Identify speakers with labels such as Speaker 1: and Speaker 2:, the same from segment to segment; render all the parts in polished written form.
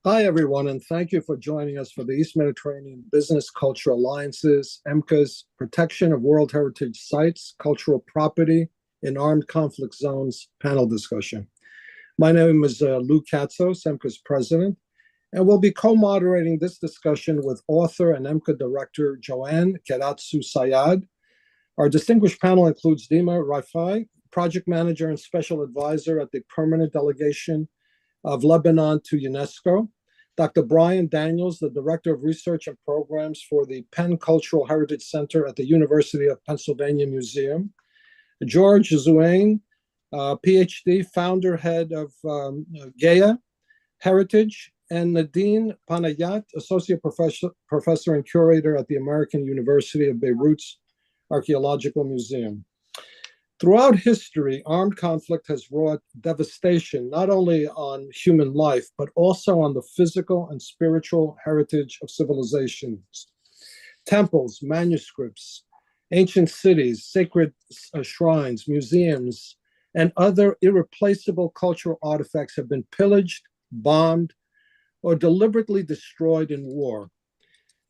Speaker 1: Hi, everyone, and thank you for joining us for the East Mediterranean Business Cultural Alliance's EMBCA's Protection of World Heritage Sites, Cultural Property in Armed Conflict Zones panel discussion. My name is Lou Katsos, EMBCA's president, and we'll be co-moderating this discussion with author and EMBCA director Joanne Keratsou Sayad. Our distinguished panel includes Dima, Rifai, project manager and special advisor at the permanent delegation of Lebanon to UNESCO, Dr. Brian Daniels, the Director of Research and Programs for the Penn Cultural Heritage Center at the University of Pennsylvania Museum, George Zouain, PhD, founder, head of GAIA-heritage, and Nadine Panayot, Associate Professor and Curator at the American University of Beirut's Archaeological Museum. Throughout history, armed conflict has wrought devastation not only on human life, but also on the physical and spiritual heritage of civilizations. Temples, manuscripts, ancient cities, sacred shrines, museums, and other irreplaceable cultural artifacts have been pillaged, bombed, or deliberately destroyed in war.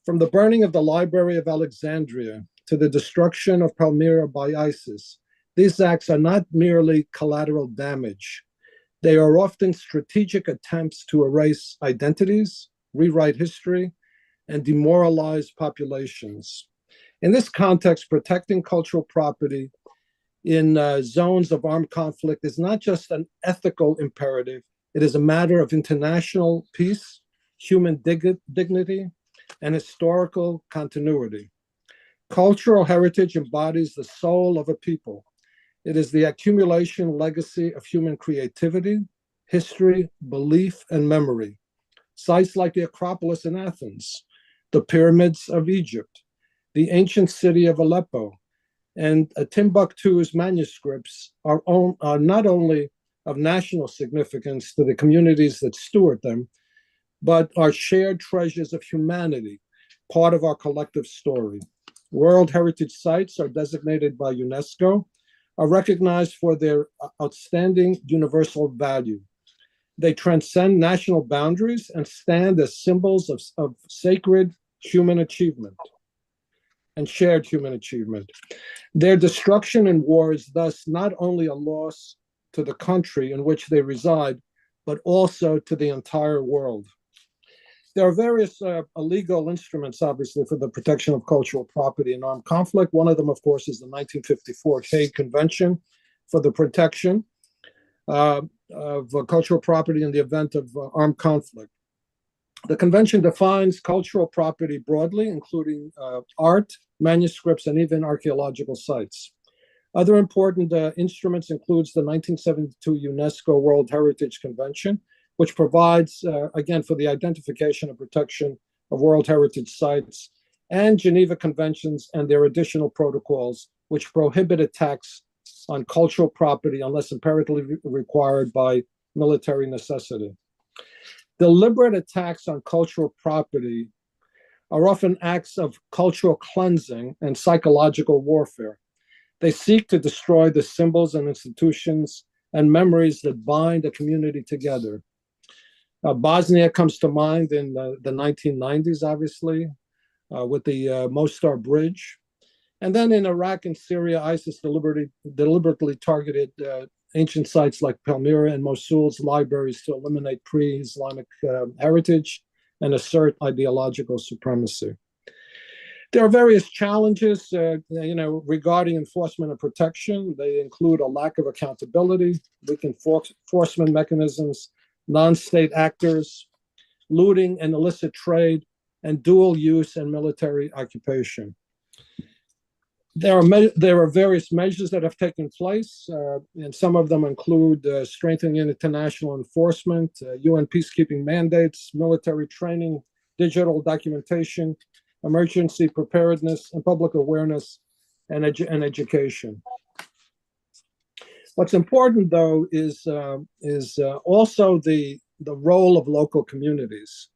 Speaker 1: From the burning of the Library of Alexandria to the destruction of Palmyra by ISIS, these acts are not merely collateral damage. They are often strategic attempts to erase identities, rewrite history, and demoralize populations. In this context, protecting cultural property in zones of armed conflict is not just an ethical imperative, it is a matter of international peace, human dignity, and historical continuity. Cultural heritage embodies the soul of a people. It is the accumulation legacy of human creativity, history, belief, and memory. Sites like the Acropolis in Athens, the pyramids of Egypt, the ancient city of Aleppo, and Timbuktu's manuscripts are not only of national significance to the communities that steward them, but are shared treasures of humanity, part of our collective story. World Heritage Sites are designated by UNESCO, are recognized for their outstanding universal value. They transcend national boundaries and stand as symbols of sacred human achievement and shared human achievement. Their destruction in war is thus not only a loss to the country in which they reside, but also to the entire world. There are various legal instruments, obviously, for the protection of cultural property in armed conflict. One of them, of course, is the 1954 Hague Convention for the protection of cultural property in the event of armed conflict. The convention defines cultural property broadly, including art, manuscripts, and even archaeological sites. Other important instruments includes the 1972 UNESCO World Heritage Convention, which provides, again, for the identification and protection of World Heritage Sites, and Geneva Conventions and their additional protocols, which prohibit attacks on cultural property unless imperatively required by military necessity. Deliberate attacks on cultural property are often acts of cultural cleansing and psychological warfare. They seek to destroy the symbols and institutions and memories that bind a community together. Bosnia comes to mind in the 1990s, obviously, with the Mostar Bridge. And then in Iraq and Syria, ISIS deliberately targeted ancient sites like Palmyra and Mosul's libraries to eliminate pre-Islamic heritage and assert ideological supremacy. There are various challenges, regarding enforcement and protection. They include a lack of accountability, weak enforcement mechanisms, non-state actors, looting and illicit trade, and dual use and military occupation. There are various measures that have taken place, and some of them include strengthening international enforcement, UN peacekeeping mandates, military training, digital documentation, emergency preparedness, and public awareness and education. What's important, though, is also the role of local communities.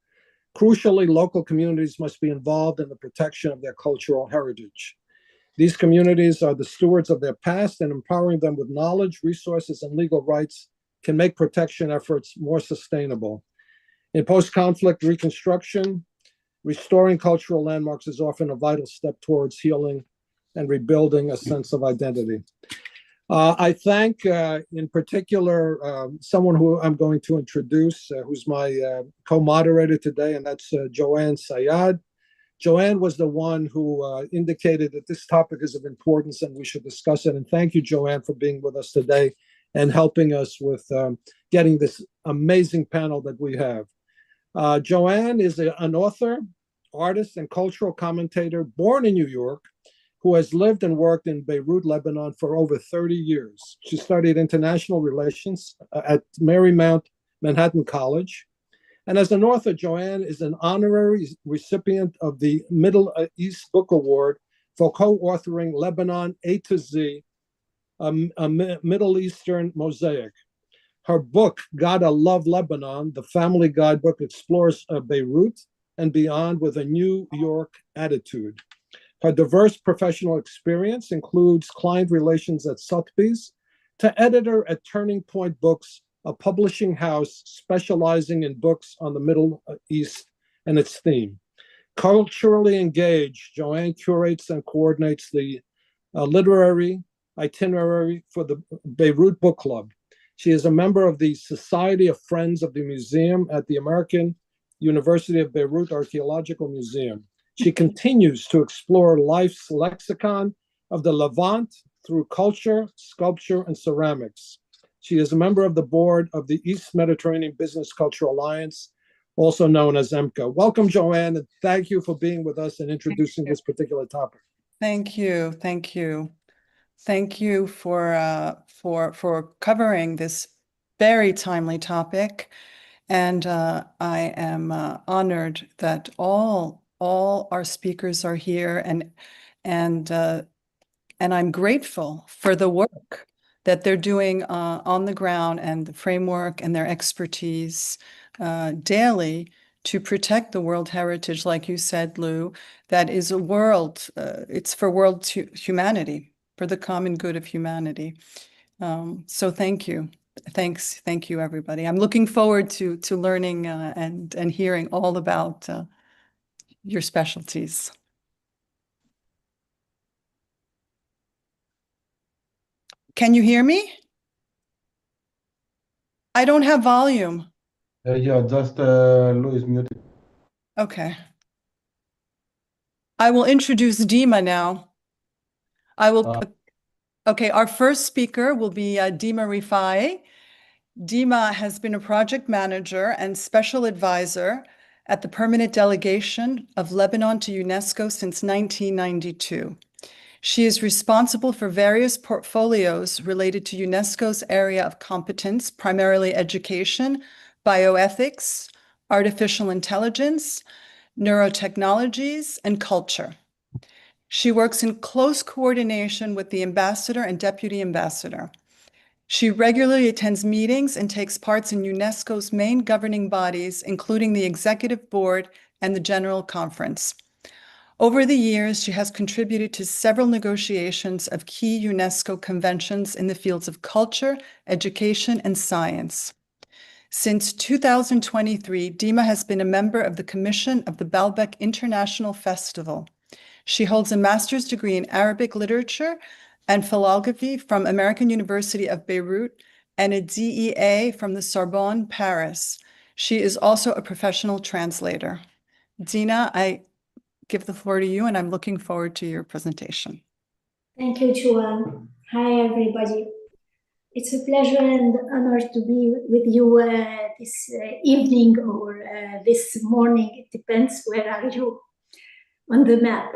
Speaker 1: Crucially, local communities must be involved in the protection of their cultural heritage. These communities are the stewards of their past, and empowering them with knowledge, resources, and legal rights can make protection efforts more sustainable. In post-conflict reconstruction, restoring cultural landmarks is often a vital step towards healing and rebuilding a sense of identity. I thank, in particular, someone who I'm going to introduce, who's my co-moderator today, and that's Joanne Sayad. Joanne was the one who indicated that this topic is of importance and we should discuss it. And thank you, Joanne, for being with us today and helping us with getting this amazing panel that we have. Joanne is an author, artist, and cultural commentator born in New York, who has lived and worked in Beirut, Lebanon for over 30 years. She studied international relations at Marymount Manhattan College. And as an author, Joanne is an honorary recipient of the Middle East Book Award for co-authoring Lebanon A to Z, a Middle Eastern mosaic. Her book, Gotta Love Lebanon, the family guidebook, explores Beirut and beyond with a New York attitude. Her diverse professional experience includes client relations at Sotheby's to editor at Turning Point Books, a publishing house specializing in books on the Middle East and its theme. Culturally engaged, Joanne curates and coordinates the literary itinerary for the Beirut Book Club. She is a member of the Society of Friends of the Museum at the American University of Beirut Archaeological Museum. She continues to explore life's lexicon of the Levant through culture, sculpture, and ceramics. She is a member of the board of the East Mediterranean Business Culture Alliance, also known as EMBCA. Welcome, Joanne, and thank you for being with us and introducing this particular topic.
Speaker 2: Thank you. Thank you. Thank you for covering this very timely topic. And I am honored that all our speakers are here, and I'm grateful for the work that they're doing on the ground and the framework and their expertise daily to protect the World Heritage, like you said, Lou, that is a world, it's for world humanity, for the common good of humanity. So thank you. Thank you, everybody. I'm looking forward to learning and hearing all about your specialties. Can you hear me? I don't have volume.
Speaker 3: Yeah, just Lou is muted.
Speaker 2: Okay. I will introduce Dima now. Okay, our first speaker will be Dima Rifai. Dima has been a project manager and special advisor at the Permanent Delegation of Lebanon to UNESCO since 1992. She is responsible for various portfolios related to UNESCO's area of competence, primarily education, bioethics, artificial intelligence, neurotechnologies, and culture. She works in close coordination with the ambassador and deputy ambassador. She regularly attends meetings and takes part in UNESCO's main governing bodies, including the Executive Board and the General Conference. Over the years, she has contributed to several negotiations of key UNESCO conventions in the fields of culture, education, and science. Since 2023, Dima has been a member of the Commission of the Baalbek International Festival. She holds a master's degree in Arabic literature and philosophy from American University of Beirut and a DEA from the Sorbonne, Paris. She is also a professional translator. Dina, I give the floor to you, and I'm looking forward to your presentation.
Speaker 4: Thank you, Joanne. Hi, everybody. It's a pleasure and honor to be with you this evening or this morning. It depends where are you on the map.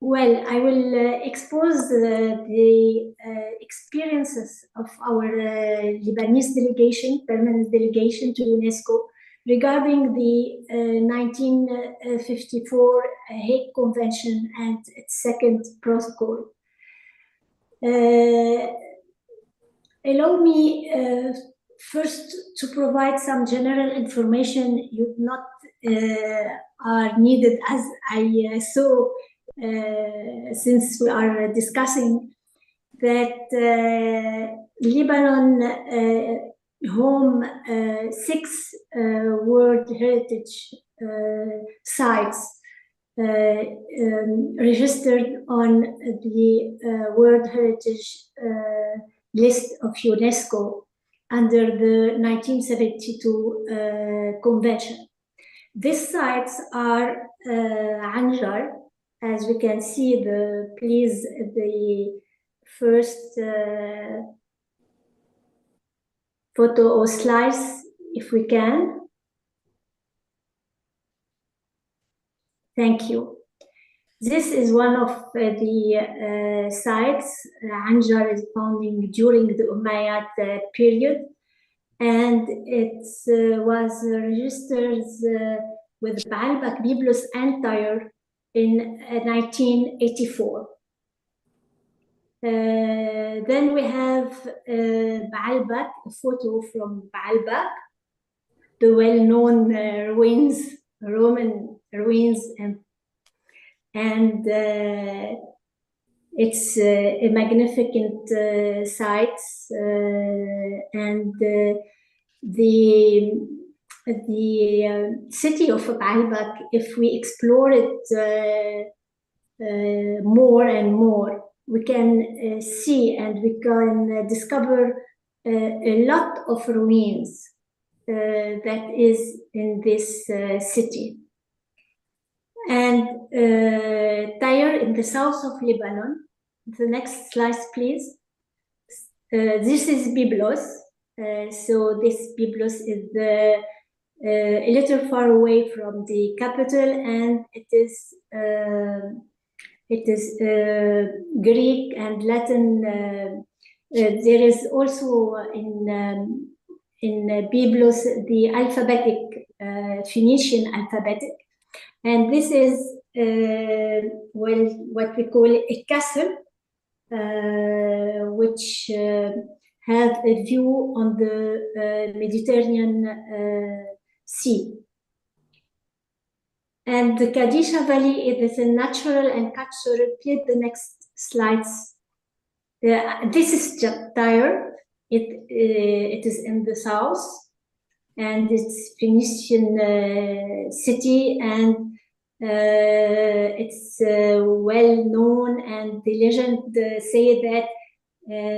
Speaker 4: Well, I will expose the experiences of our Lebanese delegation, permanent delegation to UNESCO, regarding the 1954 Hague Convention and its second protocol. Allow me first to provide some general information you not are needed, as I saw since we are discussing that Lebanon home 6 World Heritage sites registered on the World Heritage list of UNESCO under the 1972 convention. These sites are Anjar, as we can see the first photo or slice, if we can. Thank you. This is one of the sites. Anjar is founding during the Umayyad period, and it was registered with Baalbek, Byblos, and Tyre in 1984. Then we have Baalbek, a photo from Baalbek, the well-known ruins, Roman ruins, and it's a magnificent site, and the city of Baalbek, if we explore it more and more, we can see and we can discover a lot of ruins that is in this city. And Tyre in the south of Lebanon. The next slide, please. This is Byblos. So this Byblos is a little far away from the capital, and it is Greek and Latin. There is also in Byblos the alphabetic Phoenician alphabetic. And this is, well, what we call a castle, which have a view on the Mediterranean Sea. And the Kadisha Valley is a natural and Katsos. Repeat the next slides. This is Tyre. It is in the south, and it's Phoenician city, and it's well known, and the legend say that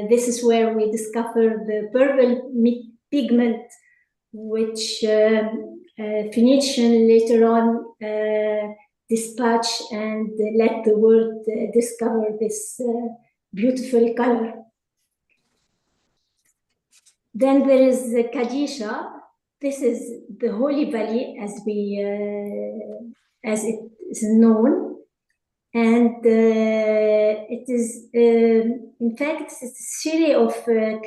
Speaker 4: this is where we discover the purple pigment, which Phoenician later on dispatch and let the world discover this beautiful color. Then there is the Kadisha. This is the Holy Valley, as it is known, and it is, in fact, it's a series of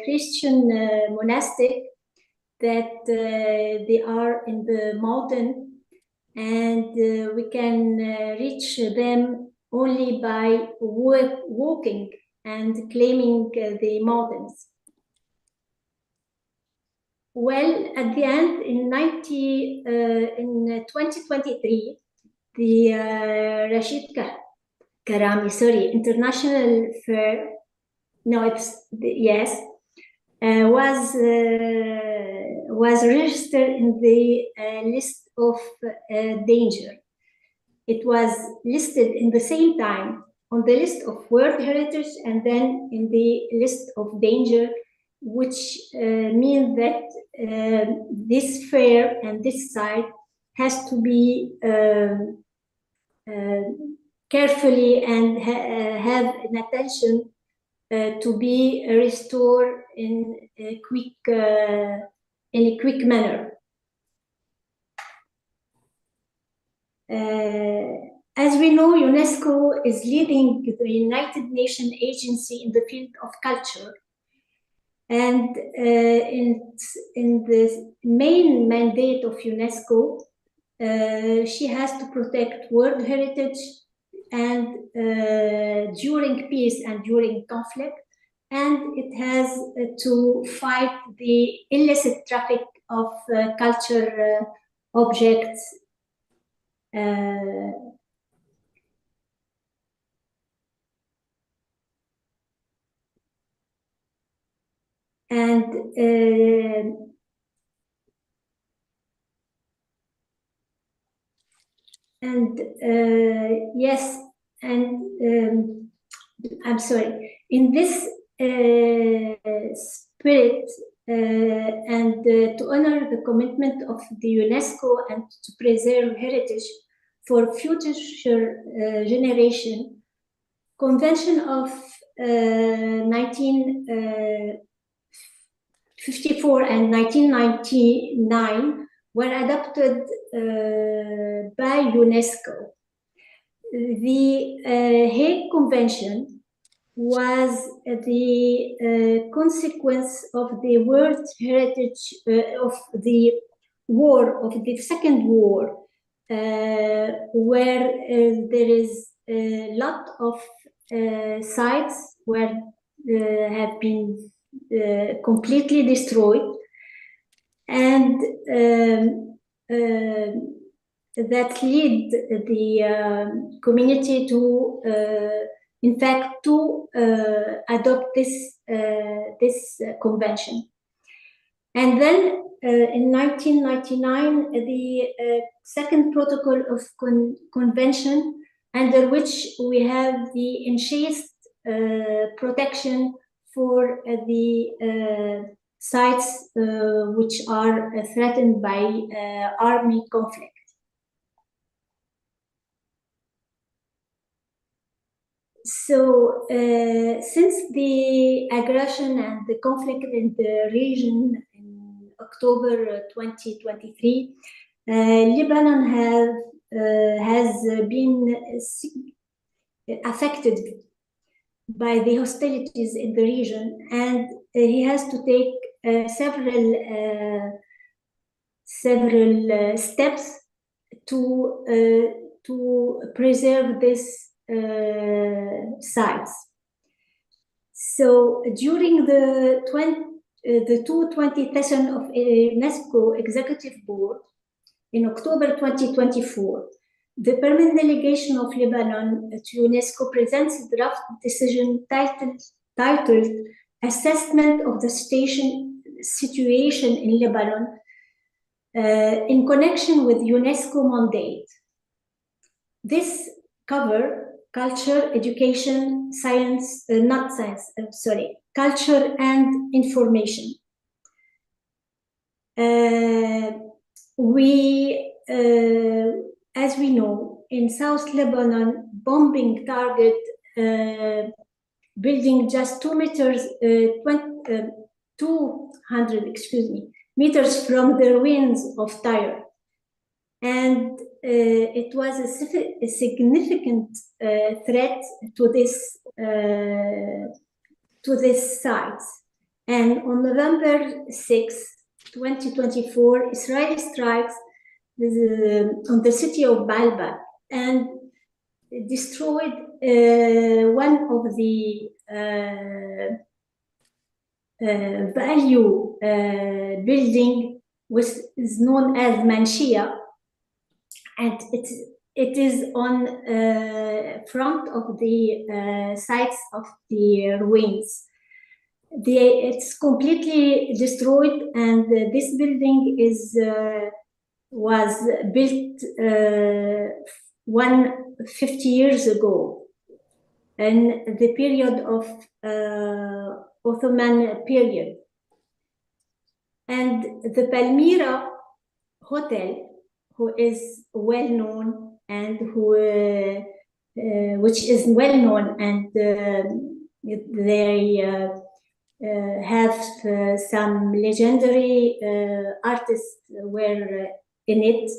Speaker 4: Christian monastic that they are in the mountain, and we can reach them only by walking and climbing the mountains. Well, at the end, in 2023, the Rashid Karami, International Fair, no, it's, yes, was registered in the list of danger. It was listed in the same time on the list of World Heritage and then in the list of danger, which means that this fair and this site has to be carefully and have an attention to be restored in a quick manner. As we know, UNESCO is leading the United Nations agency in the field of culture. And in the main mandate of UNESCO, she has to protect World Heritage and during peace and during conflict, and it has to fight the illicit traffic of culture objects. And yes, and I'm sorry. In this spirit, and to honor the commitment of the UNESCO and to preserve heritage for future generation, Convention of 1954 and 1999 were adopted by UNESCO. The Hague Convention was the consequence of the World Heritage of the war, of the Second War, where there is a lot of sites where have been completely destroyed, and that lead the community to, in fact, to adopt this convention. And then in 1999, the second protocol of convention, under which we have the enhanced protection for the sites which are threatened by army conflict. So, since the aggression and the conflict in the region in October 2023, Lebanon has been affected by the hostilities in the region, and he has to take several steps to preserve this sites. So during the 220th session of UNESCO Executive Board in October 2024, the permanent delegation of Lebanon to UNESCO presents a draft decision titled Assessment of the Situation in Lebanon in connection with UNESCO mandate. This cover culture, education, science, culture and information. As we know, in South Lebanon, bombing target building just 200 meters from the ruins of Tyre. And it was a significant threat to this site. And on November 6, 2024, Israeli strikes on the city of Balba and destroyed one of the value building, which is known as Manshia, and it is on front of the sites of the ruins. It's completely destroyed, and this building was built 150 years ago, in the period of Ottoman period. And the Palmyra Hotel, who is well known and which is well known, and they have some legendary artists were in it,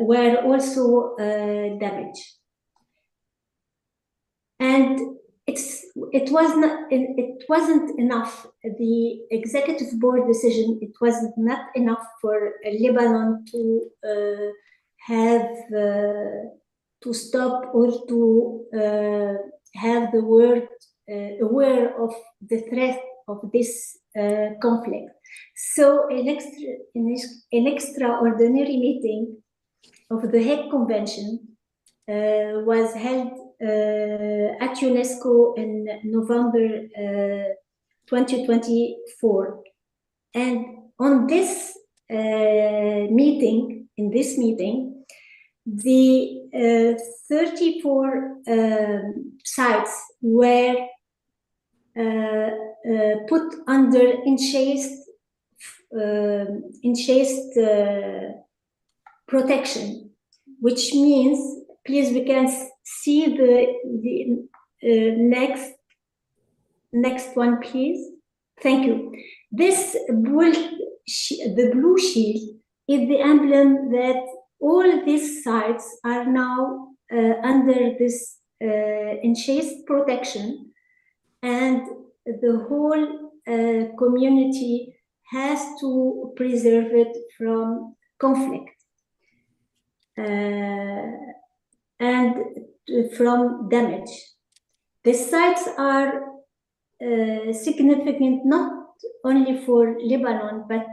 Speaker 4: were also damaged. And it wasn't enough. The executive board decision, it wasn't not enough for Lebanon to have to stop or to have the world aware of the threat of this conflict. So an extraordinary meeting of the Hague Convention was held at UNESCO in November 2024. And on this meeting, the 34 sites were put under enchased protection, which means, please, we can see the next one, please. Thank you. This the blue shield is the emblem that all these sites are now under this enchased protection, and the whole community has to preserve it from conflict and from damage. The sites are significant not only for Lebanon, but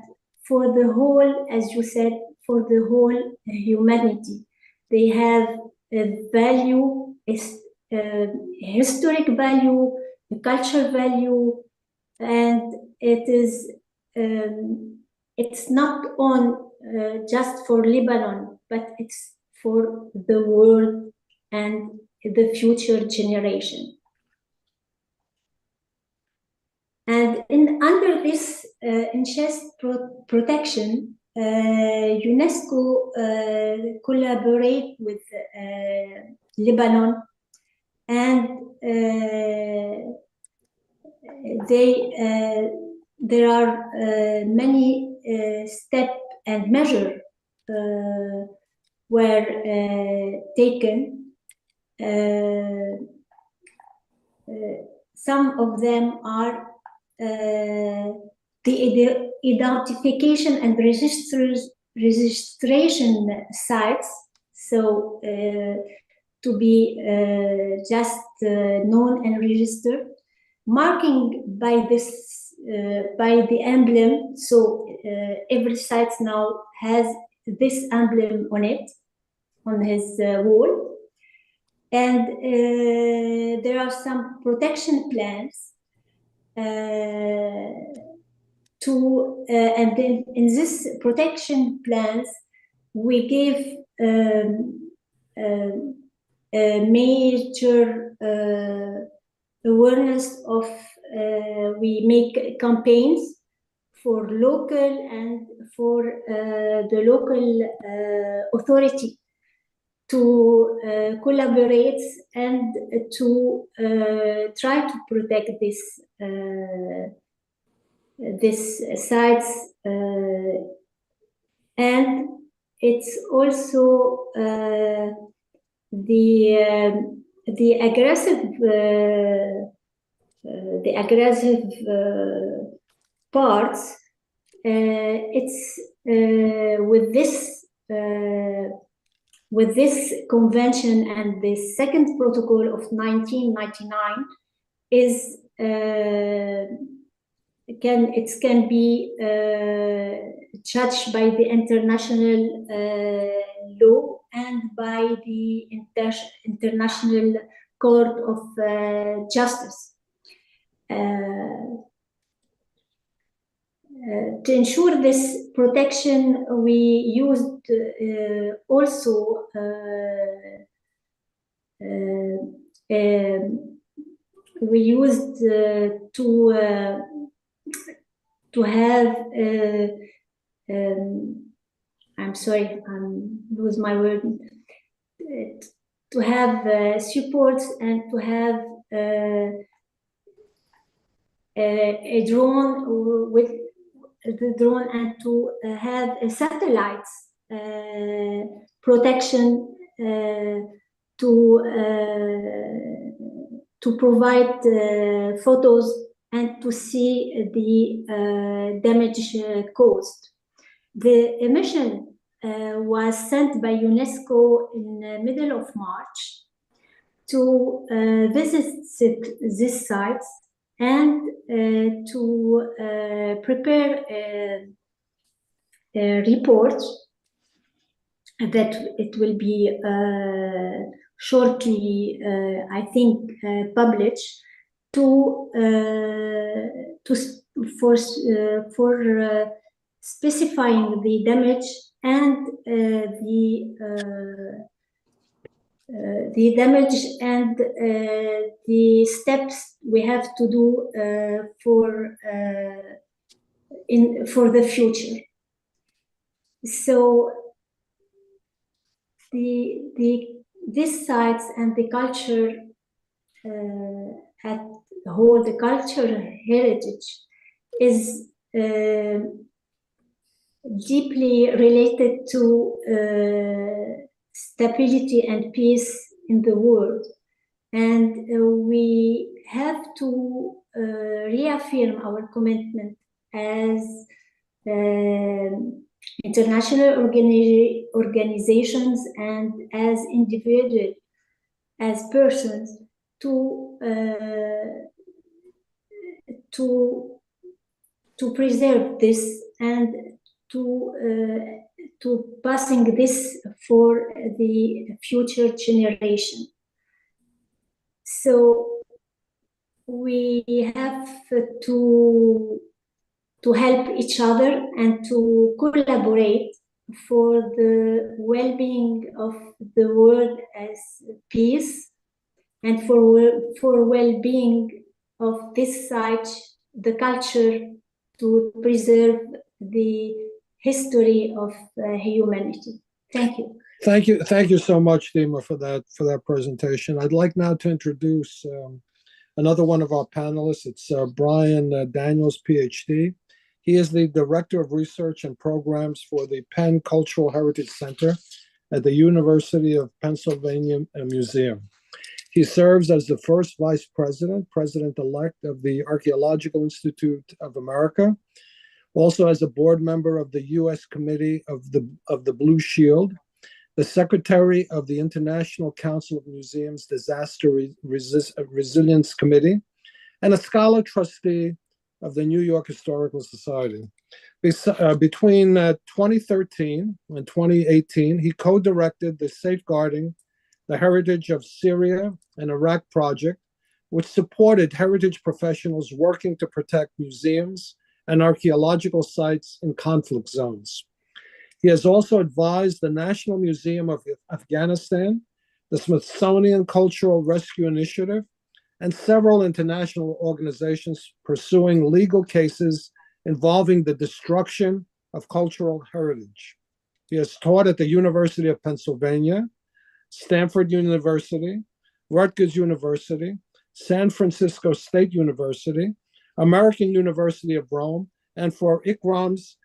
Speaker 4: for the whole, as you said, for the whole humanity. They have a value, a historic value, a cultural value, and it is it's not on just for Lebanon, but it's for the world and the future generation. And under this enchased protection, UNESCO collaborate with Lebanon, and there are many steps and measures were taken. Some of them are the identification and registration sites, so to be just known and registered, marking by this by the emblem. So every site now has this emblem on it, on his wall, and there are some protection plans. And then in this protection plans, we give a major awareness of, we make campaigns for local and for the local authority to collaborate and to try to protect this sites, and it's also the aggressive parts. It's with this convention and the second protocol of 1999 is can be judged by the international law and by the International Court of Justice. To ensure this protection, we used also to have I'm sorry, I lose my word. To have supports and to have a drone with the drone, and to have a satellites protection to provide photos and to see the damage caused. The mission was sent by UNESCO in the middle of March to visit these sites and to prepare a report that it will be shortly, I think, published for specifying the damage and the damage and the steps we have to do for the future. So these sites and the culture at whole, the cultural heritage is deeply related to stability and peace in the world. And we have to reaffirm our commitment as international organizations and as individuals, as persons, to preserve this and to passing this for the future generation. So we have to help each other and to collaborate for the well-being of the world as peace, and for well-being of this site, the culture, to preserve the history of humanity. Thank you.
Speaker 1: Thank you so much, Dima, for that presentation. I'd like now to introduce another one of our panelists. It's Brian Daniels, PhD. He is the Director of Research and Programs for the Penn Cultural Heritage Center at the University of Pennsylvania Museum. He serves as the first Vice President, President-elect of the Archaeological Institute of America, also as a board member of the U.S. Committee of the Blue Shield, the Secretary of the International Council of Museums Disaster Resilience Committee, and a scholar trustee of the New York Historical Society. Between 2013 and 2018, he co-directed the Safeguarding the Heritage of Syria and Iraq project, which supported heritage professionals working to protect museums and archaeological sites in conflict zones. He has also advised the National Museum of Afghanistan, the Smithsonian Cultural Rescue Initiative, and several international organizations pursuing legal cases involving the destruction of cultural heritage. He has taught at the University of Pennsylvania, Stanford University, Rutgers University, San Francisco State University, American University of Rome, and for ICRAM's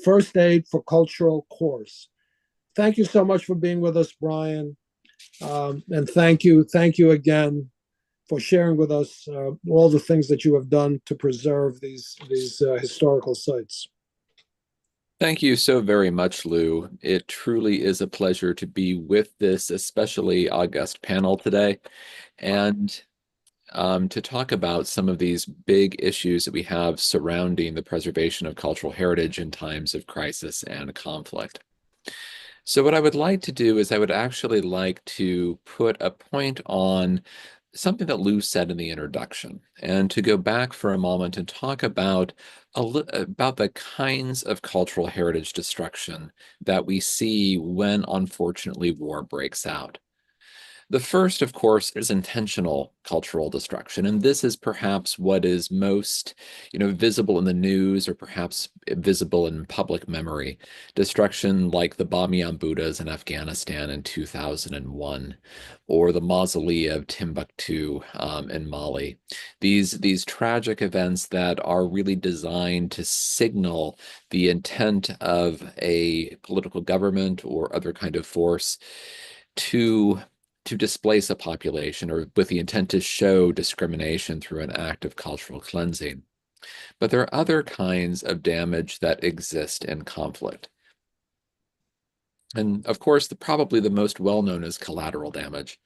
Speaker 1: First Aid for Cultural course. Thank you so much for being with us, Brian. And thank you again for sharing with us all the things that you have done to preserve these historical sites.
Speaker 5: Thank you so very much, Lou. It truly is a pleasure to be with this especially august panel today, and to talk about some of these big issues that we have surrounding the preservation of cultural heritage in times of crisis and conflict. So what I would like to do is I would actually like to put a point on something that Lou said in the introduction, and to go back for a moment and talk about the kinds of cultural heritage destruction that we see when, unfortunately, war breaks out. The first, of course, is intentional cultural destruction, and this is perhaps what is most, visible in the news, or perhaps visible in public memory. Destruction like the Bamiyan Buddhas in Afghanistan in 2001, or the Mausolea of Timbuktu in Mali. These tragic events that are really designed to signal the intent of a political government or other kind of force to displace a population, or with the intent to show discrimination through an act of cultural cleansing. But there are other kinds of damage that exist in conflict. And of course, probably the most well-known is collateral damage.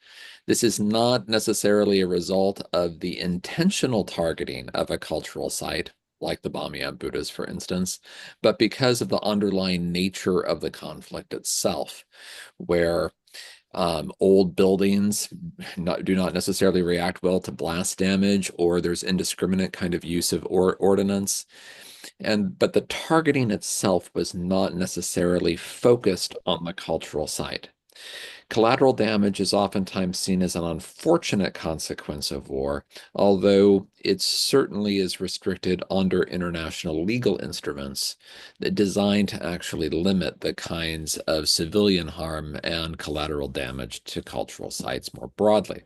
Speaker 5: This is not necessarily a result of the intentional targeting of a cultural site, like the Bamiyan Buddhas, for instance, but because of the underlying nature of the conflict itself, where old buildings do not necessarily react well to blast damage, or there's indiscriminate kind of use of ordnance. but the targeting itself was not necessarily focused on the cultural site. Collateral damage is oftentimes seen as an unfortunate consequence of war, although it certainly is restricted under international legal instruments designed to actually limit the kinds of civilian harm and collateral damage to cultural sites more broadly.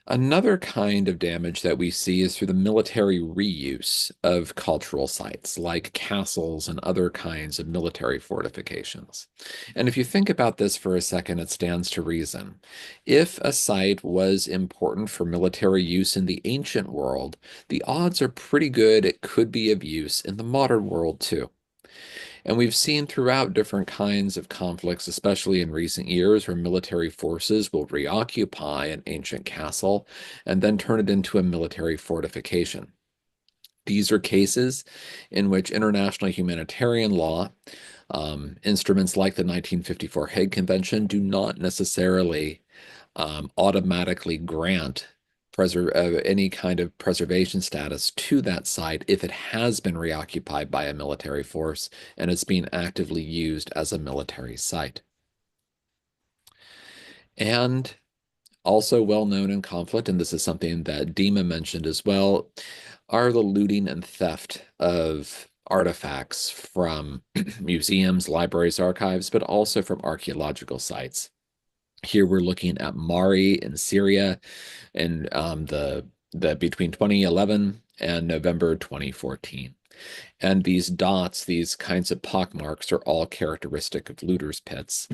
Speaker 5: Another kind of damage that we see is through the military reuse of cultural sites, like castles and other kinds of military fortifications. And if you think about this for a second, it stands to reason. If a site was important for military use in the ancient world, the odds are pretty good it could be of use in the modern world too. And we've seen throughout different kinds of conflicts, especially in recent years, where military forces will reoccupy an ancient castle and then turn it into a military fortification. These are cases in which international humanitarian law, instruments like the 1954 Hague Convention, do not necessarily automatically grant any kind of preservation status to that site if it has been reoccupied by a military force and it's being actively used as a military site. And also well known in conflict, and this is something that Dima mentioned as well, are the looting and theft of artifacts from museums, libraries, archives, but also from archaeological sites. Here we're looking at Mari in Syria and between 2011 and November 2014. And these dots, these kinds of pockmarks, are all characteristic of looters' pits.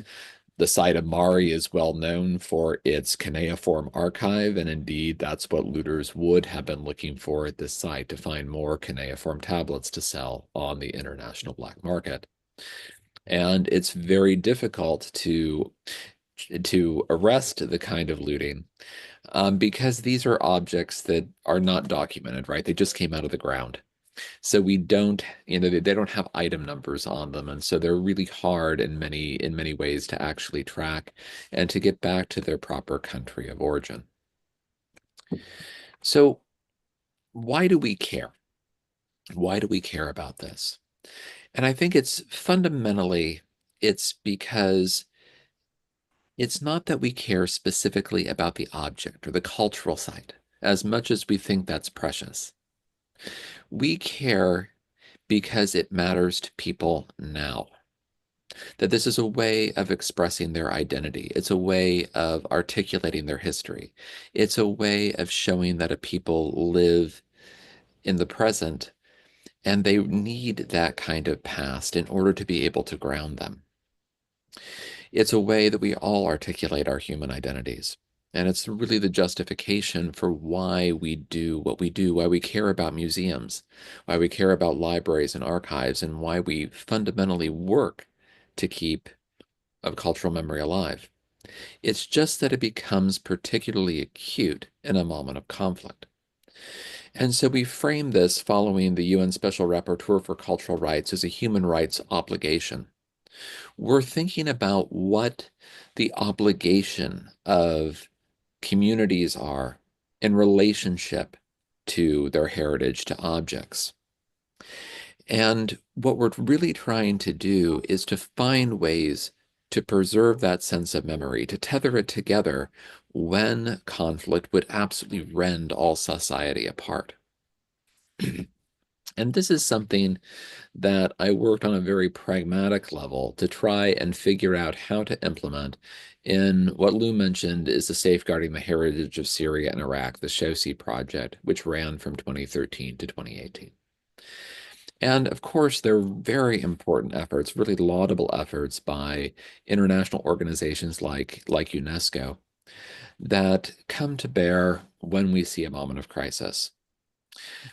Speaker 5: The site of Mari is well known for its cuneiform archive, and indeed that's what looters would have been looking for at this site, to find more cuneiform tablets to sell on the international black market. And it's very difficult to arrest the kind of looting because these are objects that are not documented, right? They just came out of the ground. So we don't, they don't have item numbers on them. And so they're really hard in many ways to actually track and to get back to their proper country of origin. So why do we care? Why do we care about this? And I think it's because it's not that we care specifically about the object or the cultural site as much as we think that's precious. We care because it matters to people now. That this is a way of expressing their identity. It's a way of articulating their history. It's a way of showing that a people live in the present and they need that kind of past in order to be able to ground them. It's a way that we all articulate our human identities. And it's really the justification for why we do what we do, why we care about museums, why we care about libraries and archives, and why we fundamentally work to keep a cultural memory alive. It's just that it becomes particularly acute in a moment of conflict. And so we frame this following the UN Special Rapporteur for Cultural Rights as a human rights obligation. We're thinking about what the obligation of communities are in relationship to their heritage, to objects. And what we're really trying to do is to find ways to preserve that sense of memory, to tether it together when conflict would absolutely rend all society apart. And this is something that I worked on a very pragmatic level to try and figure out how to implement in what Lou mentioned is the Safeguarding the Heritage of Syria and Iraq, the SHOSI project, which ran from 2013 to 2018. And of course, there are very important efforts, really laudable efforts by international organizations like UNESCO that come to bear when we see a moment of crisis.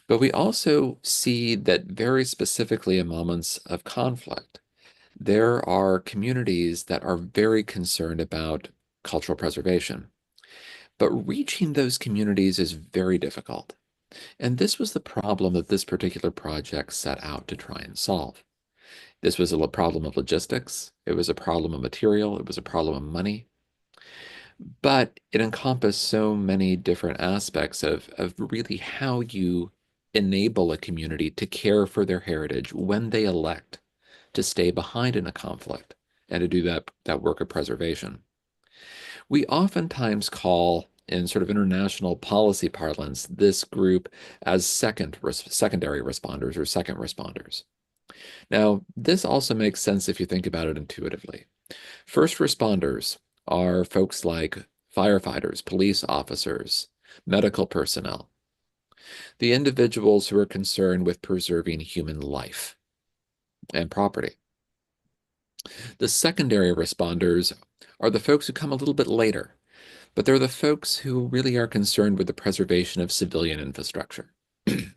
Speaker 5: But we also see that very specifically in moments of conflict, there are communities that are very concerned about cultural preservation. But reaching those communities is very difficult. And this was the problem that this particular project set out to try and solve. This was a problem of logistics. It was a problem of material. It was a problem of money. But it encompassed so many different aspects of really how you enable a community to care for their heritage when they elect to stay behind in a conflict and to do that work of preservation. We oftentimes call, in sort of international policy parlance, this group as secondary responders or second responders. Now, this also makes sense if you think about it intuitively. First responders are folks like firefighters, police officers, medical personnel, the individuals who are concerned with preserving human life and property. The secondary responders are the folks who come a little bit later, but they're the folks who really are concerned with the preservation of civilian infrastructure.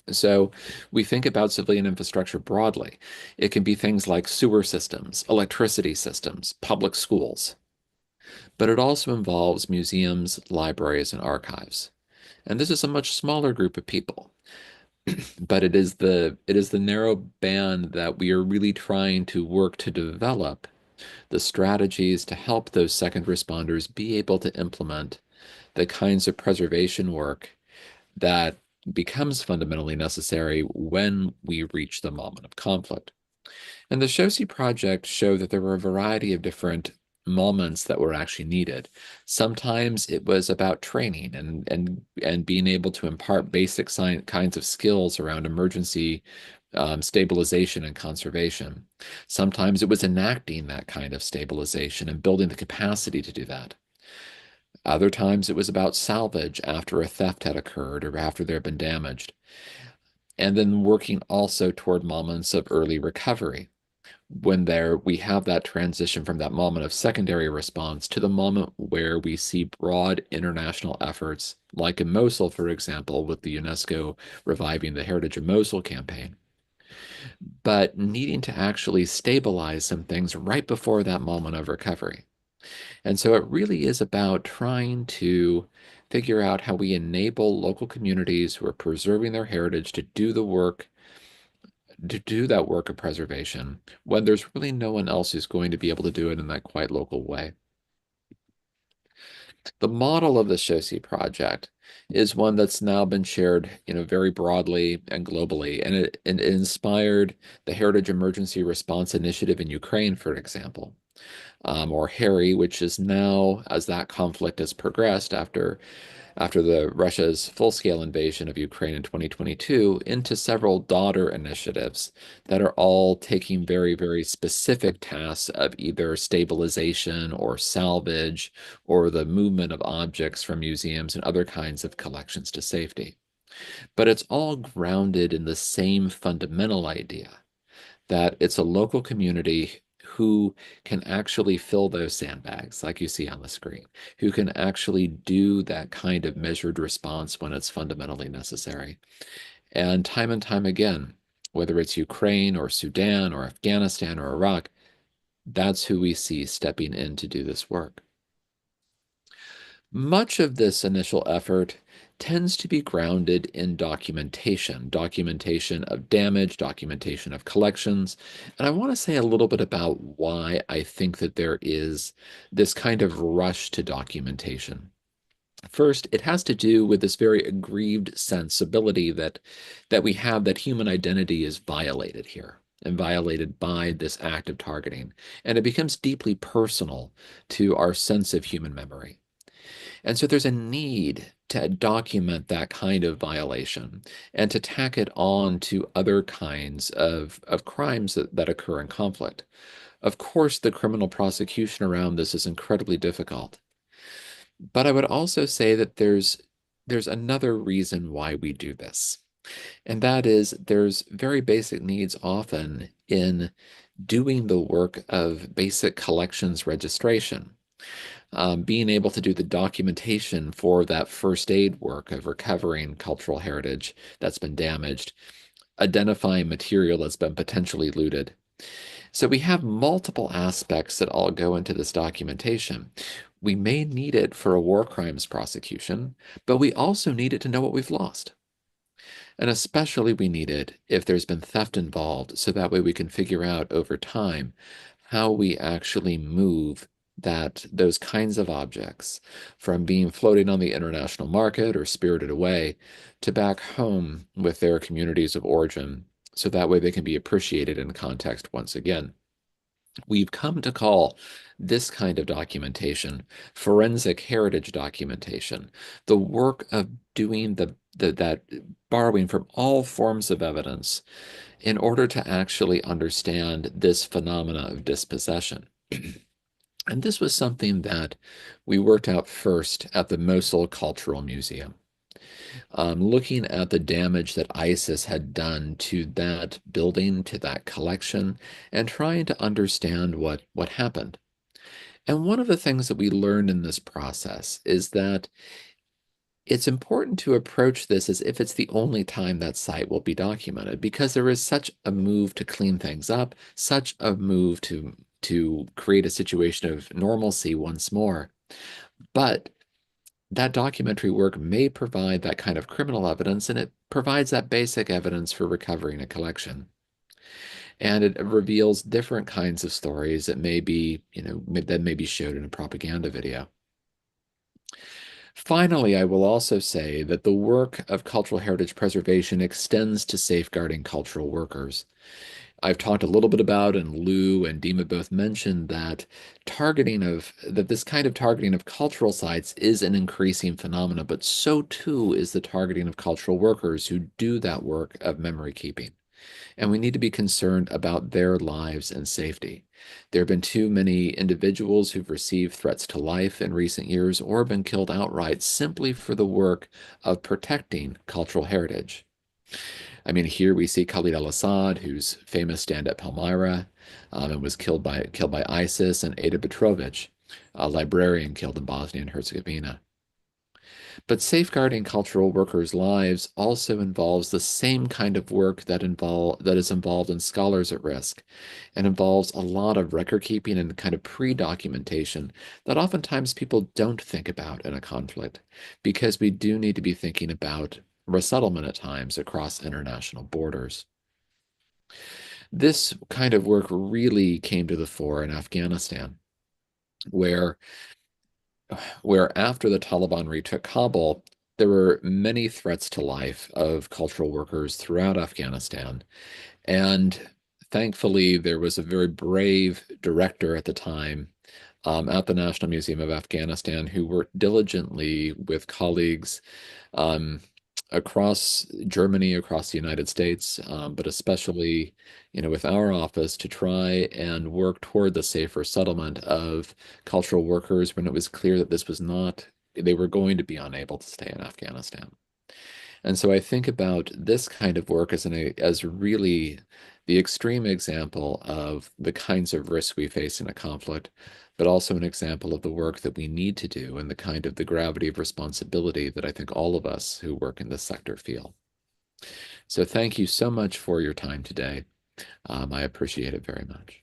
Speaker 5: So we think about civilian infrastructure broadly. It can be things like sewer systems, electricity systems, public schools, but it also involves museums, libraries, and archives. And this is a much smaller group of people, but it is the narrow band that we are really trying to work to develop the strategies to help those second responders be able to implement the kinds of preservation work that becomes fundamentally necessary when we reach the moment of conflict. And the Shosi project showed that there were a variety of different moments that were actually needed. Sometimes it was about training and being able to impart basic kinds of skills around emergency stabilization and conservation. Sometimes it was enacting that kind of stabilization and building the capacity to do that. Other times it was about salvage after a theft had occurred or after there had been damaged. And then working also toward moments of early recovery, when we have that transition from that moment of secondary response to the moment where we see broad international efforts, like in Mosul, for example, with the UNESCO Reviving the Heritage of Mosul campaign, but needing to actually stabilize some things right before that moment of recovery. And so it really is about trying to figure out how we enable local communities who are preserving their heritage to do the work, to do that work of preservation when there's really no one else who's going to be able to do it in that quite local way. The model of the Shosi project is one that's now been shared, very broadly and globally, and it inspired the Heritage Emergency Response Initiative in Ukraine, for example, or HERI, which is now, as that conflict has progressed after the Russia's full-scale invasion of Ukraine in 2022, into several daughter initiatives that are all taking very, very specific tasks of either stabilization or salvage or the movement of objects from museums and other kinds of collections to safety. But it's all grounded in the same fundamental idea that it's a local community who can actually fill those sandbags, like you see on the screen, who can actually do that kind of measured response when it's fundamentally necessary. And time again, whether it's Ukraine or Sudan or Afghanistan or Iraq, that's who we see stepping in to do this work. Much of this initial effort tends to be grounded in documentation of damage, documentation of collections. And I want to say a little bit about why I think that there is this kind of rush to documentation. First, it has to do with this very aggrieved sensibility that we have that human identity is violated here and violated by this act of targeting. And it becomes deeply personal to our sense of human memory. And so there's a need to document that kind of violation and to tack it on to other kinds of crimes that occur in conflict. Of course, the criminal prosecution around this is incredibly difficult. But I would also say that there's another reason why we do this. And that is there's very basic needs often in doing the work of basic collections registration. Being able to do the documentation for that first aid work of recovering cultural heritage that's been damaged, identifying material that's been potentially looted. So we have multiple aspects that all go into this documentation. We may need it for a war crimes prosecution, but we also need it to know what we've lost. And especially we need it if there's been theft involved, so that way we can figure out over time how we actually move that those kinds of objects, from being floating on the international market or spirited away to back home with their communities of origin, so that way they can be appreciated in context once again. We've come to call this kind of documentation forensic heritage documentation, the work of doing that borrowing from all forms of evidence in order to actually understand this phenomena of dispossession. And this was something that we worked out first at the Mosul Cultural Museum, looking at the damage that ISIS had done to that building, to that collection, and trying to understand what happened. And one of the things that we learned in this process is that it's important to approach this as if it's the only time that site will be documented, because there is such a move to clean things up, such a move to create a situation of normalcy once more. But that documentary work may provide that kind of criminal evidence, and it provides that basic evidence for recovering a collection. And it reveals different kinds of stories that may be, that may be showed in a propaganda video. Finally, I will also say that the work of cultural heritage preservation extends to safeguarding cultural workers. I've talked a little bit about, and Lou and Dima both mentioned, that this kind of targeting of cultural sites is an increasing phenomena, but so too is the targeting of cultural workers who do that work of memory keeping. And we need to be concerned about their lives and safety. There have been too many individuals who've received threats to life in recent years or been killed outright simply for the work of protecting cultural heritage. I mean, here we see Khalid al-Assad, who's famous stand at Palmyra, and was killed by ISIS, and Ada Petrovic, a librarian killed in Bosnia and Herzegovina. But safeguarding cultural workers' lives also involves the same kind of work that is involved in scholars at risk, and involves a lot of record keeping and kind of pre-documentation that oftentimes people don't think about in a conflict, because we do need to be thinking about resettlement at times across international borders. This kind of work really came to the fore in Afghanistan, where after the Taliban retook Kabul, there were many threats to life of cultural workers throughout Afghanistan. And thankfully, there was a very brave director at the time at the National Museum of Afghanistan who worked diligently with colleagues across Germany, across the United States, but especially, with our office, to try and work toward the safer settlement of cultural workers when it was clear that they were going to be unable to stay in Afghanistan. And so I think about this kind of work as really the extreme example of the kinds of risks we face in a conflict, but also an example of the work that we need to do and the gravity of responsibility that I think all of us who work in this sector feel. So thank you so much for your time today. I appreciate it very much.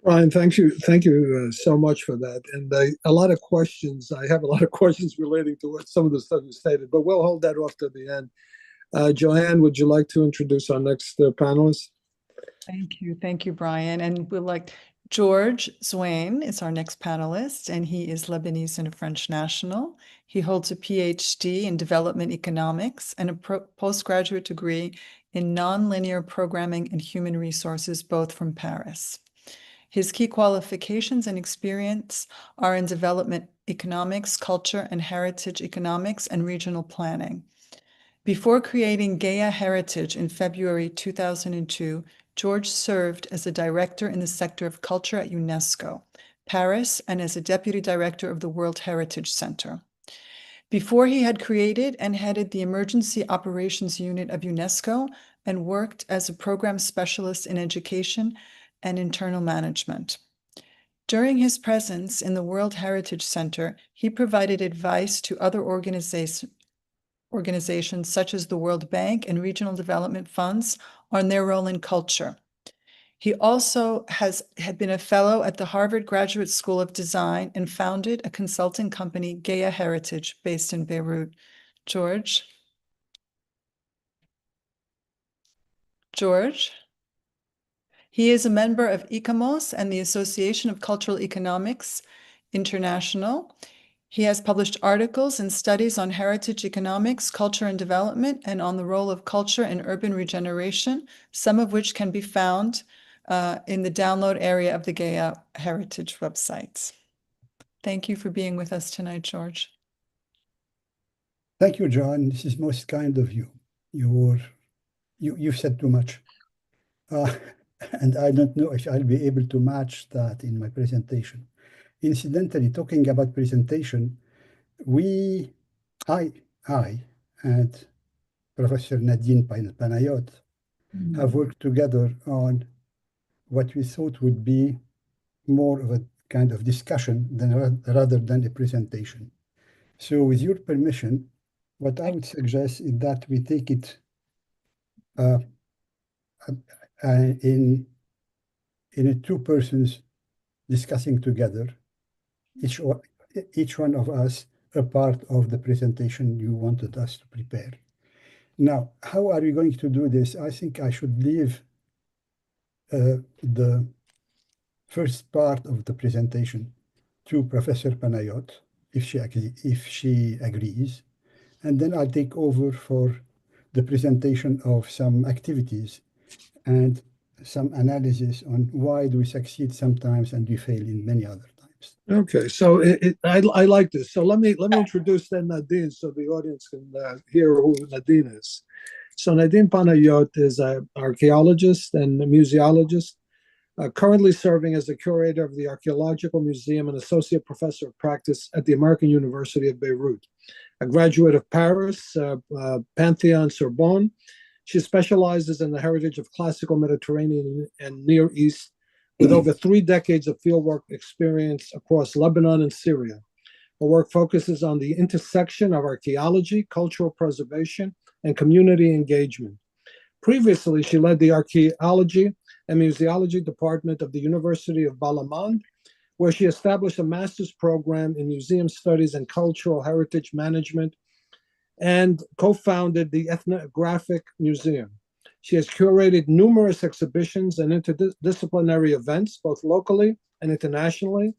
Speaker 1: Brian, thank you so much for that. And a lot of questions. I have a lot of questions relating to some of the stuff you stated, but we'll hold that off to the end. Joanne, would you like to introduce our next panelist?
Speaker 2: Thank you, Brian. And we'd like George Zouain is our next panelist, and he is Lebanese and a French national. He holds a PhD in development economics and a postgraduate degree in nonlinear programming and human resources, both from Paris. His key qualifications and experience are in development economics, culture and heritage economics, and regional planning. Before creating GAIA-heritage in February 2002, George served as a director in the sector of culture at UNESCO, Paris, and as a deputy director of the World Heritage Center. Before, he had created and headed the Emergency Operations Unit of UNESCO and worked as a program specialist in education and internal management. During his presence in the World Heritage Center, he provided advice to other organizations such as the World Bank and regional development funds on their role in culture. He also had been a fellow at the Harvard Graduate School of Design and founded a consulting company, GAIA-heritage, based in Beirut. George? He is a member of ICOMOS and the Association of Cultural Economics. International. He has published articles and studies on heritage economics, culture and development, and on the role of culture in urban regeneration, some of which can be found in the download area of the GAIA-heritage websites. Thank you for being with us tonight, George.
Speaker 6: Thank you, Joanne. This is most kind of you. You've said too much. And I don't know if I'll be able to match that in my presentation. Incidentally, talking about presentation, I and Professor Nadine Panayot have worked together on what we thought would be more of a kind of discussion rather than a presentation. So with your permission, what I would suggest is that we take it in a two persons discussing together, each one of us a part of the presentation you wanted us to prepare. Now, how are we going to do this? I think I should leave the first part of the presentation to Professor Panayot, if she agrees, and then I'll take over for the presentation of some activities and some analysis on why do we succeed sometimes and we fail in many other times.
Speaker 1: Okay, so I like this. So let me introduce then Nadine so the audience can hear who Nadine is. So Nadine Panayot is an archaeologist and a museologist, currently serving as the curator of the Archaeological Museum and associate professor of practice at the American University of Beirut. A graduate of Paris, Pantheon Sorbonne, she specializes in the heritage of classical Mediterranean and Near East, with over 3 decades of fieldwork experience across Lebanon and Syria. Her work focuses on the intersection of archaeology, cultural preservation, and community engagement. Previously, she led the Archaeology and Museology Department of the University of Balamand, where she established a master's program in museum studies and cultural heritage management and co-founded the Ethnographic Museum. She has curated numerous exhibitions and interdisciplinary events, both locally and internationally,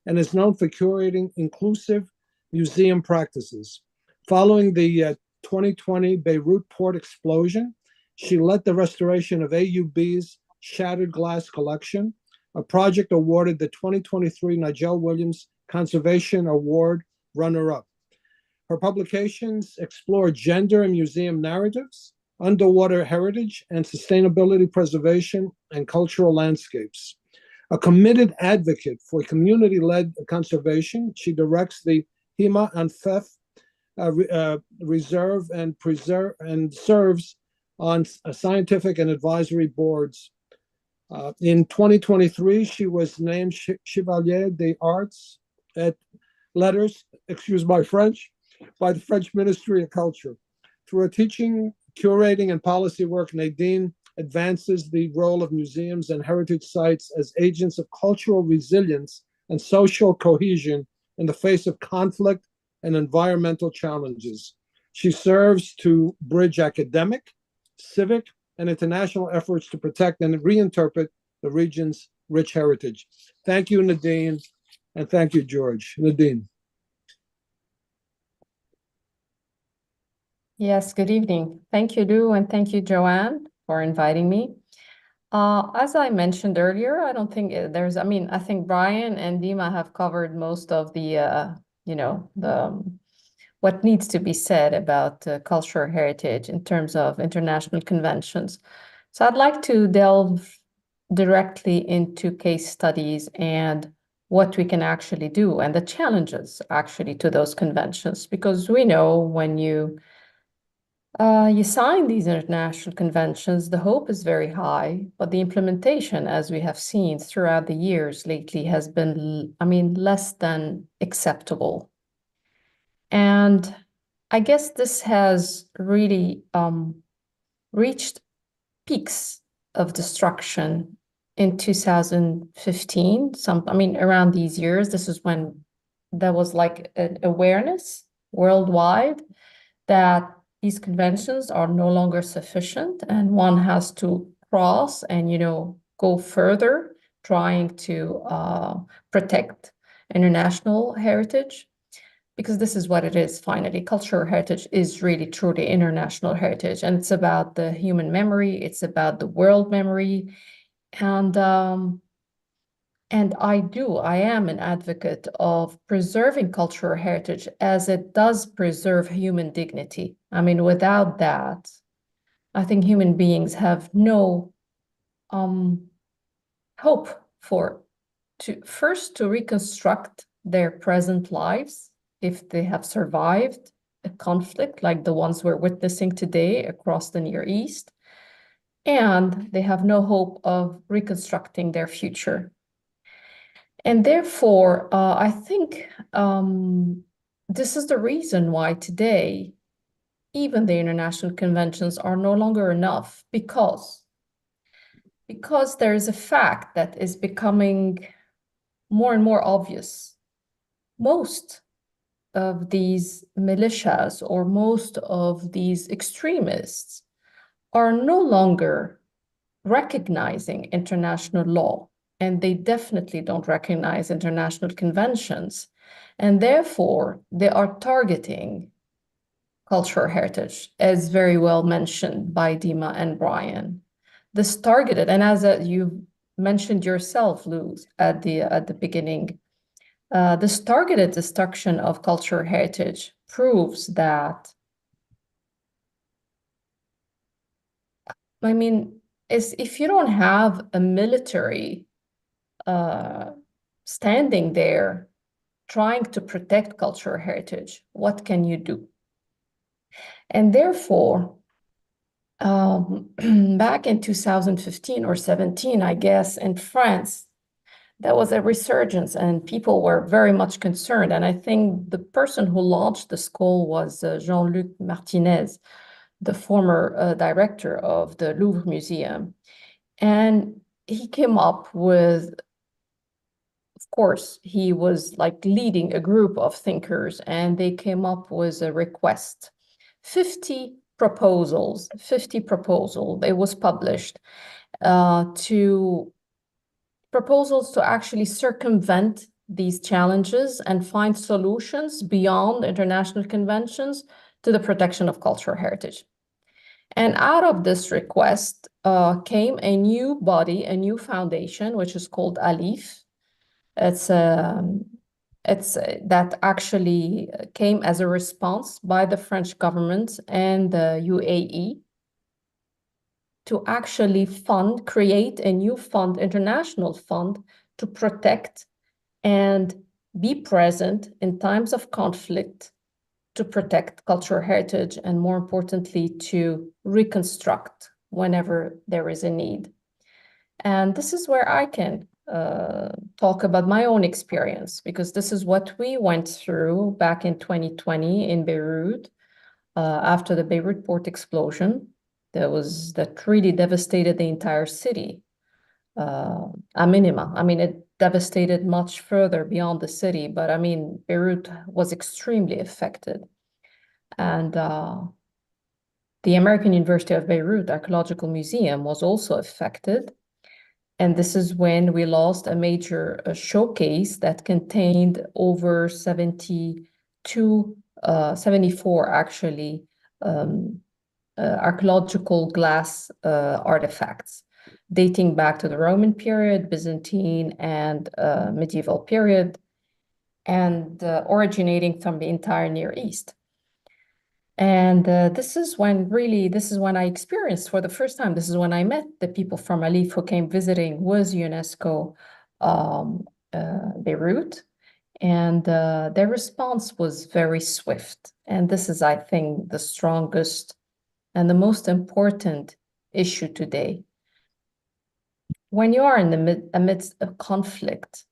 Speaker 1: and is known for curating inclusive museum practices. Following the 2020 Beirut port explosion, she led the restoration of AUB's Shattered Glass Collection, a project awarded the 2023 Nigel Williams Conservation Award runner-up. Her publications explore gender and museum narratives, underwater heritage, and sustainability preservation and cultural landscapes. A committed advocate for community-led conservation, she directs the Hima and Fef Reserve and serves on scientific and advisory boards. In 2023, she was named Chevalier des Arts et Letters, excuse my French, by the French Ministry of Culture. Through her teaching, curating, and policy work, Nadine advances the role of museums and heritage sites as agents of cultural resilience and social cohesion in the face of conflict and environmental challenges. She serves to bridge academic, civic, and international efforts to protect and reinterpret the region's rich heritage. Thank you, Nadine, and thank you, George. Nadine.
Speaker 7: Yes, good evening. Thank you, Lou, and thank you, Joanne, for inviting me. As I mentioned earlier, I don't think there's, I think Brian and Dima have covered most of the, what needs to be said about cultural heritage in terms of international conventions. So I'd like to delve directly into case studies and what we can actually do and the challenges actually to those conventions, because we know when you sign these international conventions, the hope is very high, but the implementation, as we have seen throughout the years lately, has been, less than acceptable. And I guess this has really reached peaks of destruction in 2015. Around these years, this is when there was like an awareness worldwide that these conventions are no longer sufficient and one has to cross and, go further, trying to protect international heritage, because this is what it is finally. Cultural heritage is really truly international heritage, and it's about the human memory, it's about the world memory. And I am an advocate of preserving cultural heritage as it does preserve human dignity. I mean, without that, I think human beings have no hope to reconstruct their present lives if they have survived a conflict like the ones we're witnessing today across the Near East, and they have no hope of reconstructing their future. And therefore, I think this is the reason why today, even the international conventions are no longer enough, because there is a fact that is becoming more and more obvious. Most of these militias or most of these extremists are no longer recognizing international law, and they definitely don't recognize international conventions. And therefore, they are targeting cultural heritage, as very well mentioned by Dima and Brian. This targeted, and as you mentioned yourself, Luz, at the beginning, this targeted destruction of cultural heritage proves that, I mean, if you don't have a military standing there trying to protect cultural heritage, what can you do? And therefore, back in 2015 or 17, I guess, in France, there was a resurgence and people were very much concerned. And I think the person who launched this call was Jean-Luc Martinez, the former director of the Louvre Museum. And he came up with, of course, he was like leading a group of thinkers, and they came up with a request, 50 proposals, it was published, proposals to actually circumvent these challenges and find solutions beyond international conventions to the protection of cultural heritage. And out of this request came a new body, a new foundation, which is called ALIF. That actually came as a response by the French government and the UAE to actually create a new fund, international fund, to protect and be present in times of conflict, to protect cultural heritage, and more importantly, to reconstruct whenever there is a need. And this is where I can talk about my own experience, because this is what we went through back in 2020 in Beirut, after the Beirut port explosion. That really devastated the entire city, a minima. I mean, it devastated much further beyond the city, but I mean, Beirut was extremely affected. And the American University of Beirut Archaeological Museum was also affected. And this is when we lost a major showcase that contained over 74 actually, archaeological glass artifacts dating back to the Roman period, Byzantine, and medieval period, and originating from the entire Near East. And this is when I experienced for the first time, this is when I met the people from ALIF who came visiting with UNESCO Beirut. And their response was very swift. And this is, I think, the strongest and the most important issue today. When you are in the amidst of conflict,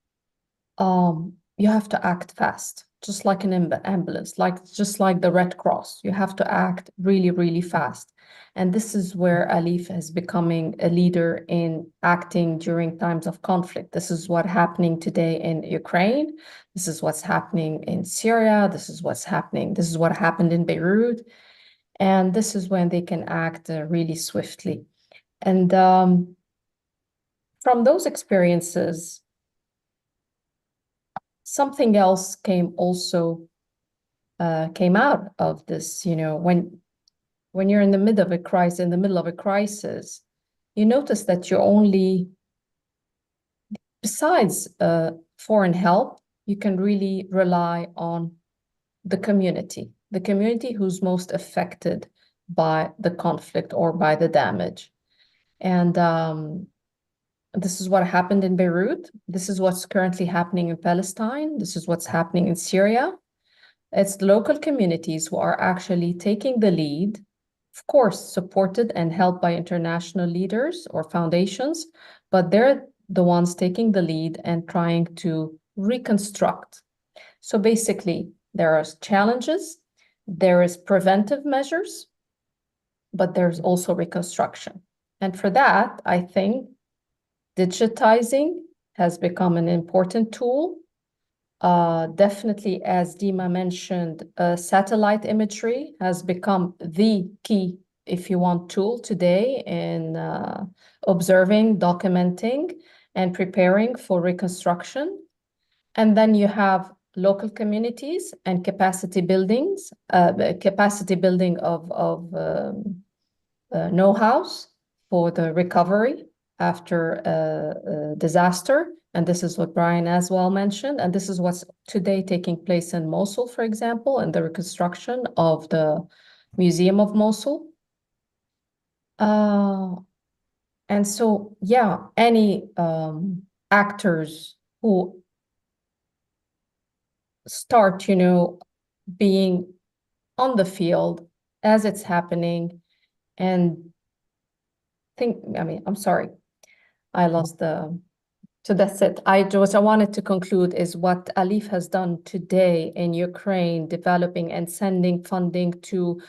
Speaker 7: you have to act fast, just like an ambulance, just like the Red Cross. You have to act really, really fast. And this is where ALIF is becoming a leader in acting during times of conflict. This is what's happening today in Ukraine. This is what's happening in Syria. This is what happened in Beirut. And this is when they can act really swiftly. And from those experiences, something else came out of this, when you're in the middle of a crisis, you notice that you only, besides foreign help, you can really rely on the community who's most affected by the conflict or by the damage. And this is what happened in Beirut. This is what's currently happening in Palestine. This is what's happening in Syria. It's local communities who are actually taking the lead, of course, supported and helped by international leaders or foundations, but they're the ones taking the lead and trying to reconstruct. So basically, there are challenges, there is preventive measures, but there's also reconstruction. And for that, I think digitizing has become an important tool. Definitely, as Dima mentioned, satellite imagery has become the key, if you want, tool today in observing, documenting, and preparing for reconstruction. And then you have local communities and capacity building of know-hows for the recovery after a disaster. And this is what Brian as well mentioned. And this is what's today taking place in Mosul, for example, and the reconstruction of the Museum of Mosul. And so, yeah, any actors who start, being on the field as it's happening and I'm sorry, I lost so that's it. I wanted to conclude is what Alif has done today in Ukraine, developing and sending funding to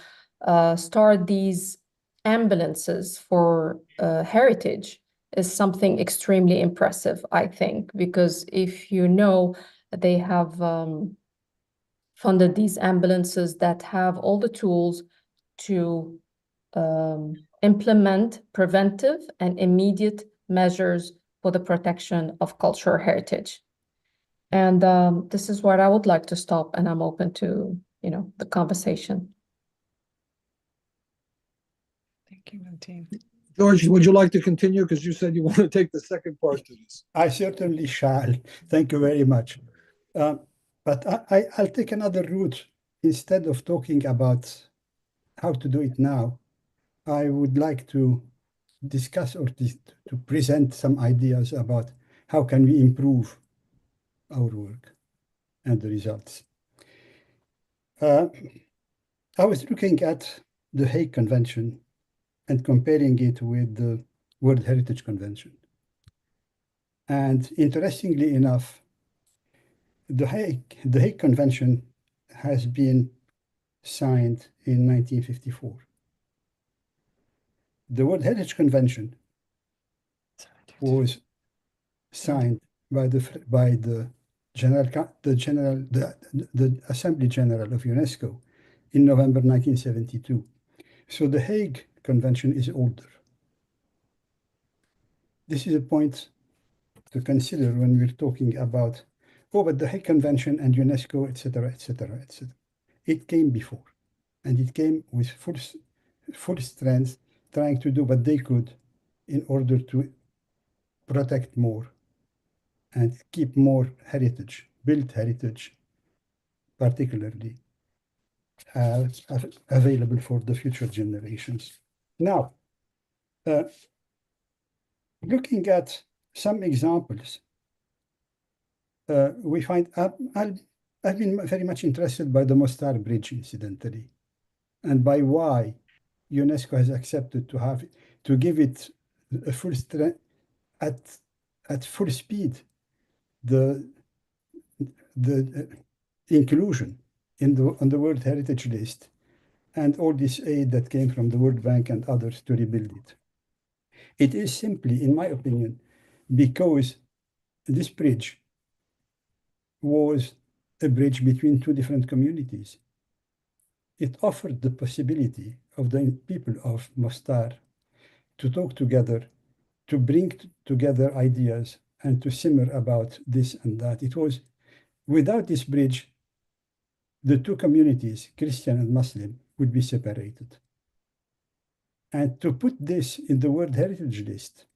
Speaker 7: start these ambulances for heritage is something extremely impressive, I think, because if they have funded these ambulances that have all the tools to implement preventive and immediate measures for the protection of cultural heritage. And this is where I would like to stop, and I'm open to, the conversation.
Speaker 2: Thank you, Nadine.
Speaker 1: George, would you like to continue? Because you said you want to take the second part to this.
Speaker 6: I certainly shall. Thank you very much. But I'll take another route. Instead of talking about how to do it now, I would like to discuss or to present some ideas about how can we improve our work and the results. I was looking at the Hague Convention and comparing it with the World Heritage Convention. And interestingly enough, the Hague Convention has been signed in 1954. The World Heritage Convention was signed by the Assembly General of UNESCO in November 1972. So the Hague Convention is older. This is a point to consider when we're talking about, but the Hague Convention and UNESCO, etc., etc., etc. It came before, and it came with full strength, trying to do what they could in order to protect more and keep more heritage, built heritage, particularly available for the future generations. Now, looking at some examples, we find, I've been very much interested by the Mostar Bridge, incidentally, and by why UNESCO has accepted to give it a full strength at full speed, the inclusion on the World Heritage List, and all this aid that came from the World Bank and others to rebuild it. It is simply, in my opinion, because this bridge was a bridge between two different communities. It offered the possibility of the people of Mostar to talk together, to bring together ideas, and to simmer about this and that. It was Without this bridge, the two communities, Christian and Muslim, would be separated. And to put this in the World Heritage List,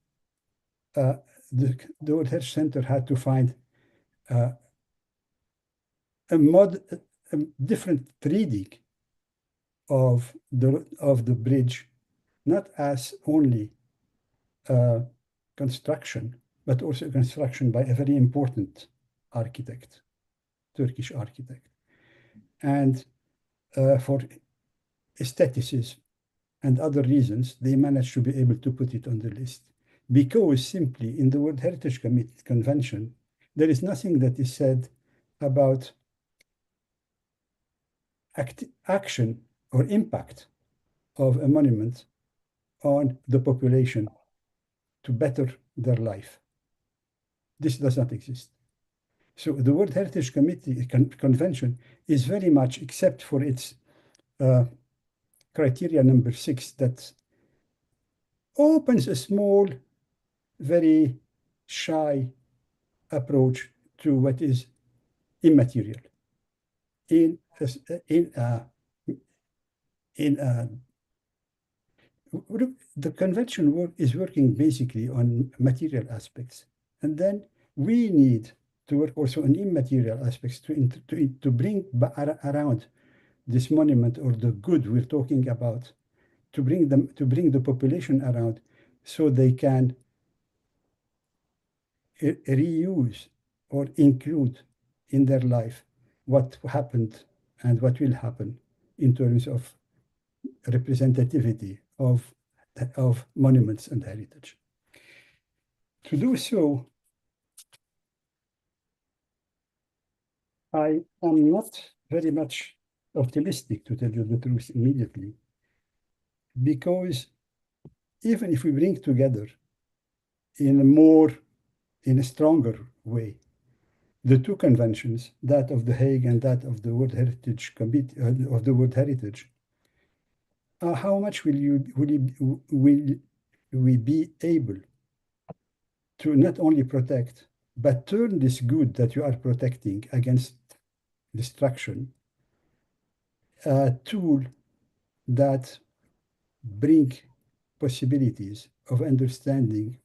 Speaker 6: the World Heritage Center had to find a different reading of the bridge, not as only construction, but also construction by a very important architect, Turkish architect. And for aestheticism and other reasons, they managed to be able to put it on the list. Because simply in the World Heritage Convention, there is nothing that is said about action or impact of a monument on the population to better their life. This does not exist. So the World Heritage Convention is very much, except for its criteria number 6, that opens a small, very shy approach to what is immaterial. The convention is working basically on material aspects, and then we need to work also on immaterial aspects to bring around this monument or the good we're talking about, to bring the population around so they can reuse or include in their life what happened and what will happen in terms of representativity of monuments and heritage. To do so, I am not very much optimistic, to tell you the truth immediately, because even if we bring together in a stronger way the two conventions, that of The Hague and that of the World Heritage Committee of the World Heritage, how much will we be able to not only protect, but turn this good that you are protecting against destruction, a tool that bring possibilities of understanding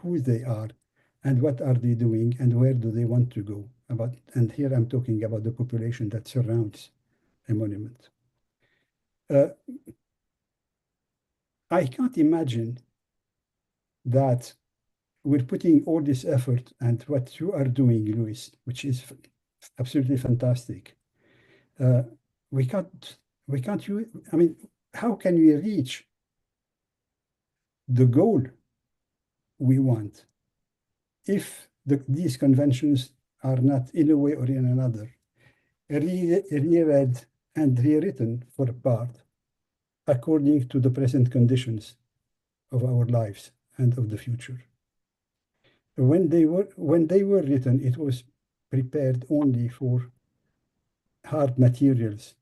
Speaker 6: who they are and what are they doing and where do they want to go about. And here I'm talking about the population that surrounds a monument. I can't imagine that we're putting all this effort and what you are doing, Luis, which is absolutely fantastic. I mean, how can we reach the goal we want if these conventions are not, in a way or in another, reread and rewritten for a part according to the present conditions of our lives and of the future? When they were written, it was prepared only for hard materials,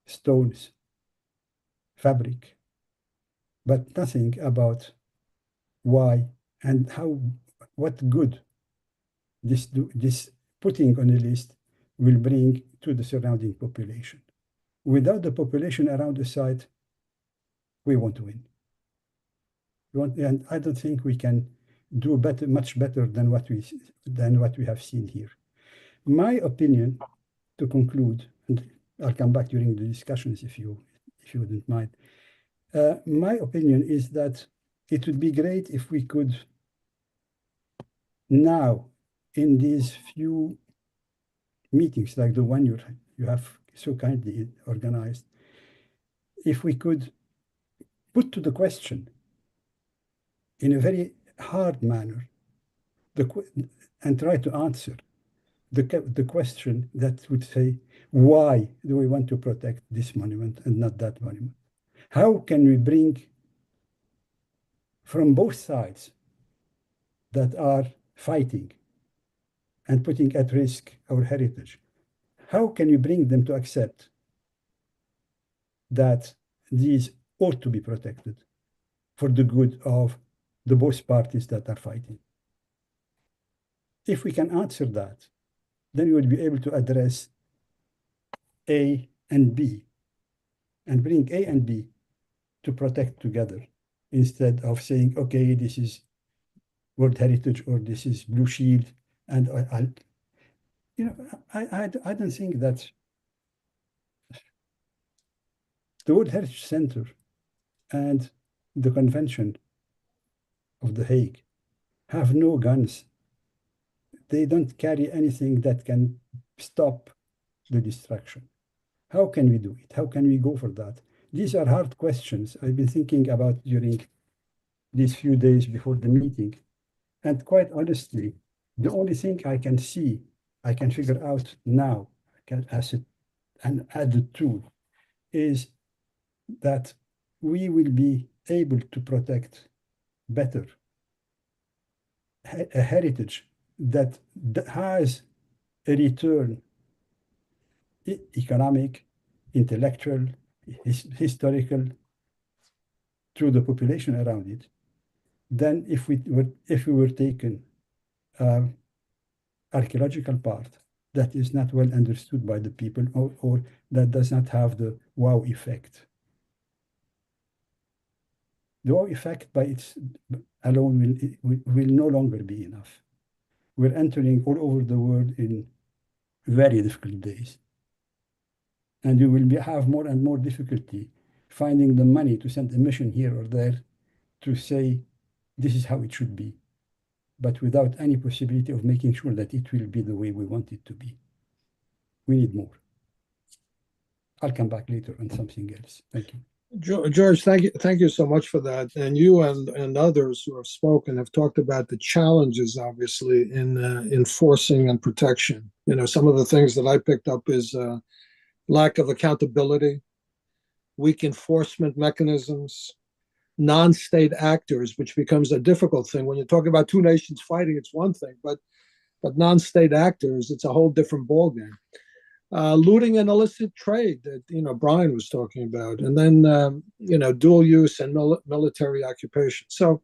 Speaker 6: stones, fabric, but nothing about why and what good this putting on a list will bring to the surrounding population. Without the population around the site, we won't win. And I don't think we can do much better than what we have seen here. My opinion, to conclude, and I'll come back during the discussions if you wouldn't mind. My opinion is that it would be great if we could now, in these few meetings like the one you have so kindly organized, if we could put to the question in a very hard manner and try to answer the question that would say, why do we want to protect this monument and not that monument? How can we bring from both sides that are fighting and putting at risk our heritage, how can you bring them to accept that these ought to be protected for the good of the both parties that are fighting? If we can answer that, then you will be able to address A and B and bring A and B to protect together instead of saying, okay, this is World Heritage or this is Blue Shield. And I don't think that the World Heritage Center and the Convention of The Hague have no guns. They don't carry anything that can stop the destruction. How can we do it? How can we go for that? These are hard questions I've been thinking about during these few days before the meeting. And quite honestly, the only thing I can see, I can figure out now, as an added tool, is that we will be able to protect better a heritage that has a return, economic, intellectual, historical, to the population around it, than if we were taken archaeological part that is not well understood by the people, or that does not have the wow effect. The wow effect by its alone will no longer be enough. We're entering all over the world in very difficult days. And you will have more and more difficulty finding the money to send a mission here or there to say, this is how it should be, but without any possibility of making sure that it will be the way we want it to be. We need more. I'll come back later on something else. Thank you.
Speaker 1: George, thank you so much for that. And you and others who have spoken have talked about the challenges, obviously, in enforcing and protection. You know, some of the things that I picked up is lack of accountability, weak enforcement mechanisms, non-state actors, which becomes a difficult thing. When you talk about two nations fighting, it's one thing, but non-state actors, it's a whole different ballgame. Looting and illicit trade that Brian was talking about, and then dual use and military occupation. So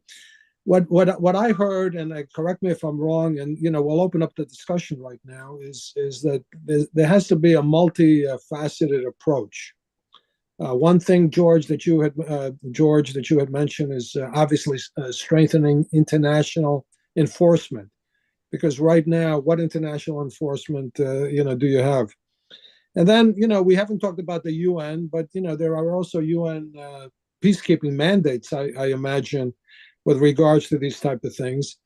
Speaker 1: what I heard, and correct me if I'm wrong, and we'll open up the discussion right now, is that there has to be a multifaceted approach. One thing, George, that you had mentioned is obviously strengthening international enforcement, because right now, what international enforcement do you have? And then we haven't talked about the UN, but there are also UN peacekeeping mandates, I imagine, with regards to these type of things.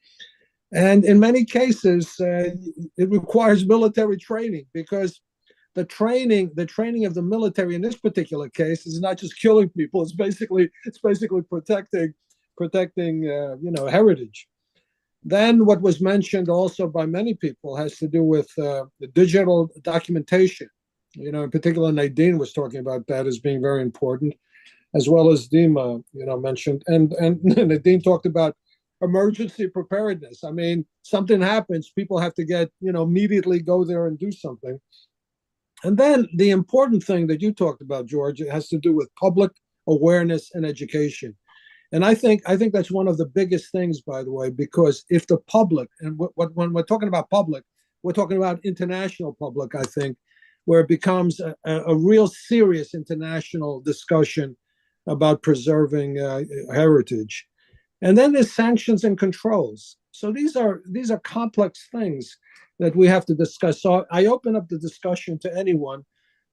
Speaker 1: And in many cases, it requires military training, because the training of the military in this particular case is not just killing people; it's basically protecting heritage. Then what was mentioned also by many people has to do with the digital documentation. In particular, Nadine was talking about that as being very important, as well as Dima, mentioned. And Nadine talked about emergency preparedness. I mean, something happens, people have to immediately go there and do something. And then the important thing that you talked about, George, it has to do with public awareness and education. And I think that's one of the biggest things, by the way, because if the public, and when we're talking about public, we're talking about international public, I think, where it becomes a real serious international discussion about preserving heritage. And then there's sanctions and controls. So these are complex things that we have to discuss. So I open up the discussion to anyone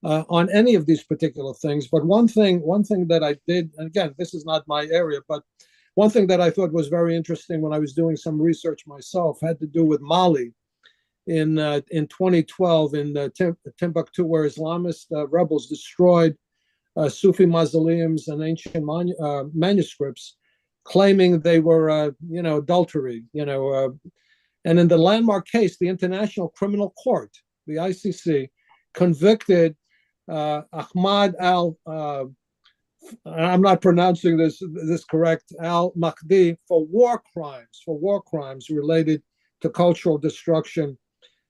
Speaker 1: on any of these particular things. But one thing that I did, and again, this is not my area, but one thing that I thought was very interesting when I was doing some research myself had to do with Mali in 2012 in Timbuktu, where Islamist rebels destroyed Sufi mausoleums and ancient manuscripts, claiming they were, adultery, and in the landmark case, the International Criminal Court, the ICC, convicted Ahmad I'm not pronouncing this correct, al-Mahdi, for war crimes related to cultural destruction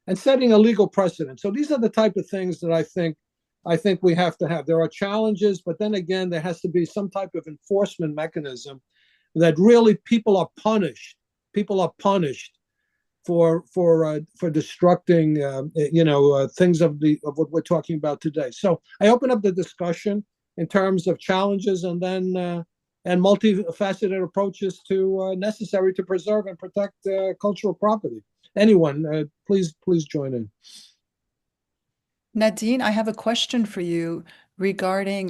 Speaker 1: and setting a legal precedent. So these are the type of things that I think we have to have. There are challenges, but then again, there has to be some type of enforcement mechanism that really people are punished for destructing things of what we're talking about today. So I open up the discussion in terms of challenges and then and multifaceted approaches to necessary to preserve and protect cultural property. Anyone, please join in.
Speaker 2: Nadine, I have a question for you regarding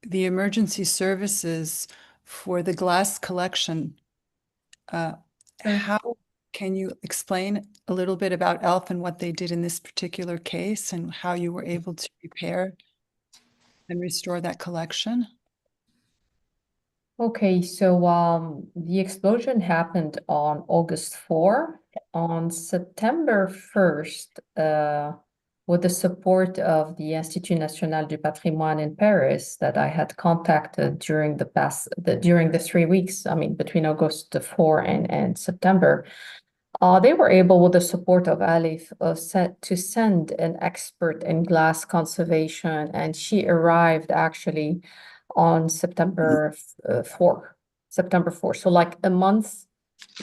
Speaker 2: the emergency services for the glass collection. How can you explain a little bit about ELF and what they did in this particular case and how you were able to repair and restore that collection?
Speaker 7: Okay, so the explosion happened on August 4. On September 1st, with the support of the Institut National du Patrimoine in Paris that I had contacted during the 3 weeks, I mean, between August 4 and September, they were able, with the support of Alif, to send an expert in glass conservation, and she arrived actually on September 4. So like a month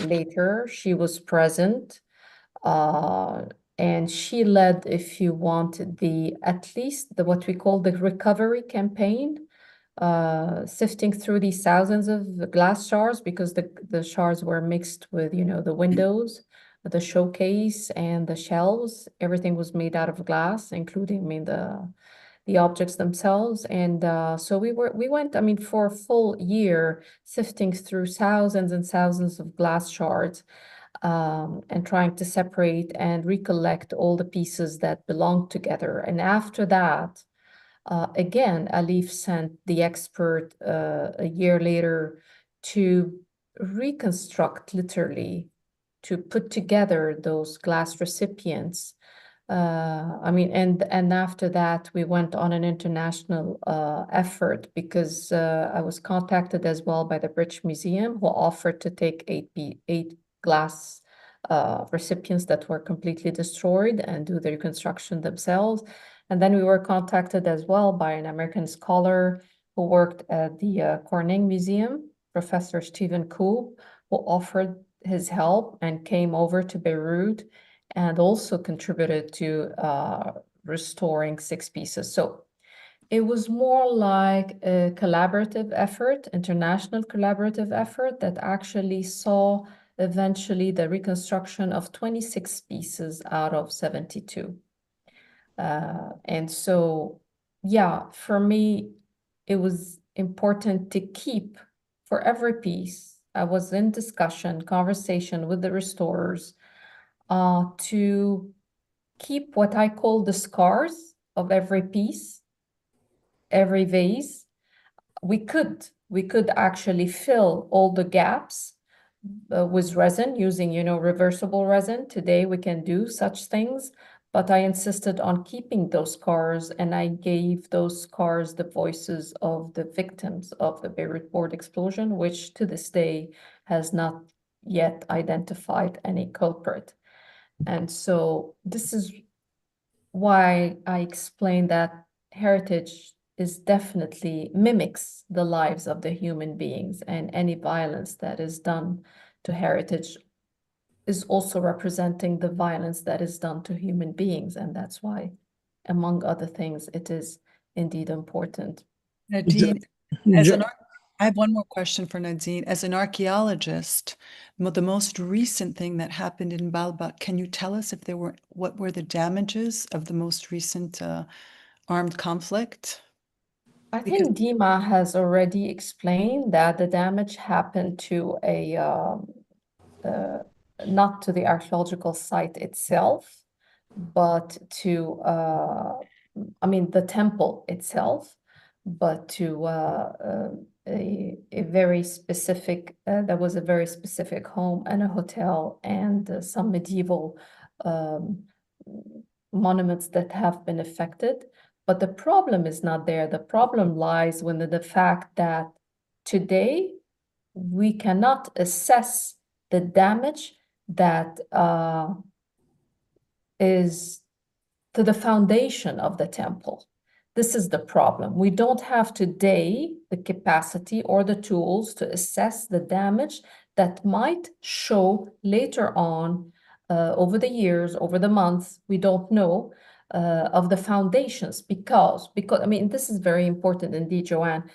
Speaker 7: later, she was present, and she led, if you want, at least what we call the recovery campaign, sifting through these thousands of glass shards, because the shards were mixed with, the windows, the showcase, and the shelves. Everything was made out of glass, including, the objects themselves. And so we went, for a full year, sifting through thousands and thousands of glass shards, and trying to separate and recollect all the pieces that belong together. And after that, again, Alif sent the expert a year later to reconstruct, literally, to put together those glass recipients. And after that, we went on an international effort, because I was contacted as well by the British Museum, who offered to take eight glass recipients that were completely destroyed and do the reconstruction themselves. And then we were contacted as well by an American scholar who worked at the Corning Museum, Professor Stephen Koob, who offered his help and came over to Beirut and also contributed to restoring 6 pieces. So it was more like a collaborative effort, international collaborative effort, that actually saw eventually the reconstruction of 26 pieces out of 72. And so, yeah, for me, it was important to keep, for every piece, I was in conversation with the restorers, to keep what I call the scars of every piece, every vase. We could actually fill all the gaps with resin, using, reversible resin. Today we can do such things, but I insisted on keeping those scars, and I gave those scars the voices of the victims of the Beirut board explosion, which to this day has not yet identified any culprit. And so this is why I explained that heritage is definitely mimics the lives of the human beings, and any violence that is done to heritage is also representing the violence that is done to human beings. And that's why, among other things, it is indeed important.
Speaker 2: Nadine, I have one more question for Nadine. As an archaeologist, the most recent thing that happened in Balba, can you tell us what were the damages of the most recent armed conflict?
Speaker 7: I think Dima has already explained that the damage happened to not to the archaeological site itself, but to, the temple itself, but to a very specific, there was a very specific home and a hotel and some medieval monuments that have been affected. But the problem is not there. The problem lies in the fact that today we cannot assess the damage that is to the foundation of the temple. This is the problem. We don't have today the capacity or the tools to assess the damage that might show later on over the years, over the months, we don't know of the foundations because I mean, this is very important indeed, Joanne.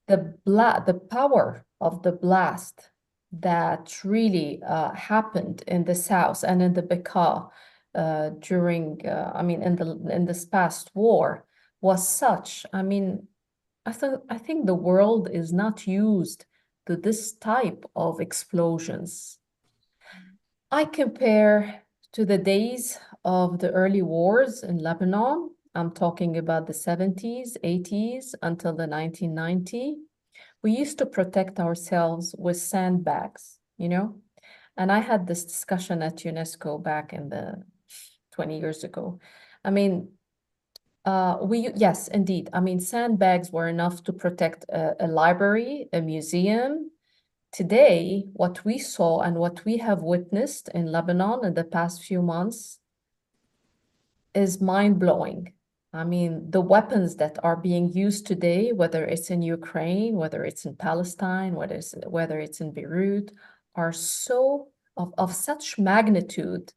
Speaker 7: The power of the blast that really happened in the south and in the Bekaa during, I mean, in this past war was such. I mean, I think the world is not used to this type of explosions. I compare to the days of the early wars in Lebanon. I'm talking about the 70s, 80s until the 1990. We used to protect ourselves with sandbags, you know? And I had this discussion at UNESCO back in the 20 years ago. I mean, yes, indeed. I mean, sandbags were enough to protect a library, a museum. Today, what we saw and what we have witnessed in Lebanon in the past few months is mind-blowing. I mean, the weapons that are being used today, whether it's in Ukraine, whether it's in Palestine, whether it's in Beirut, are so of such magnitude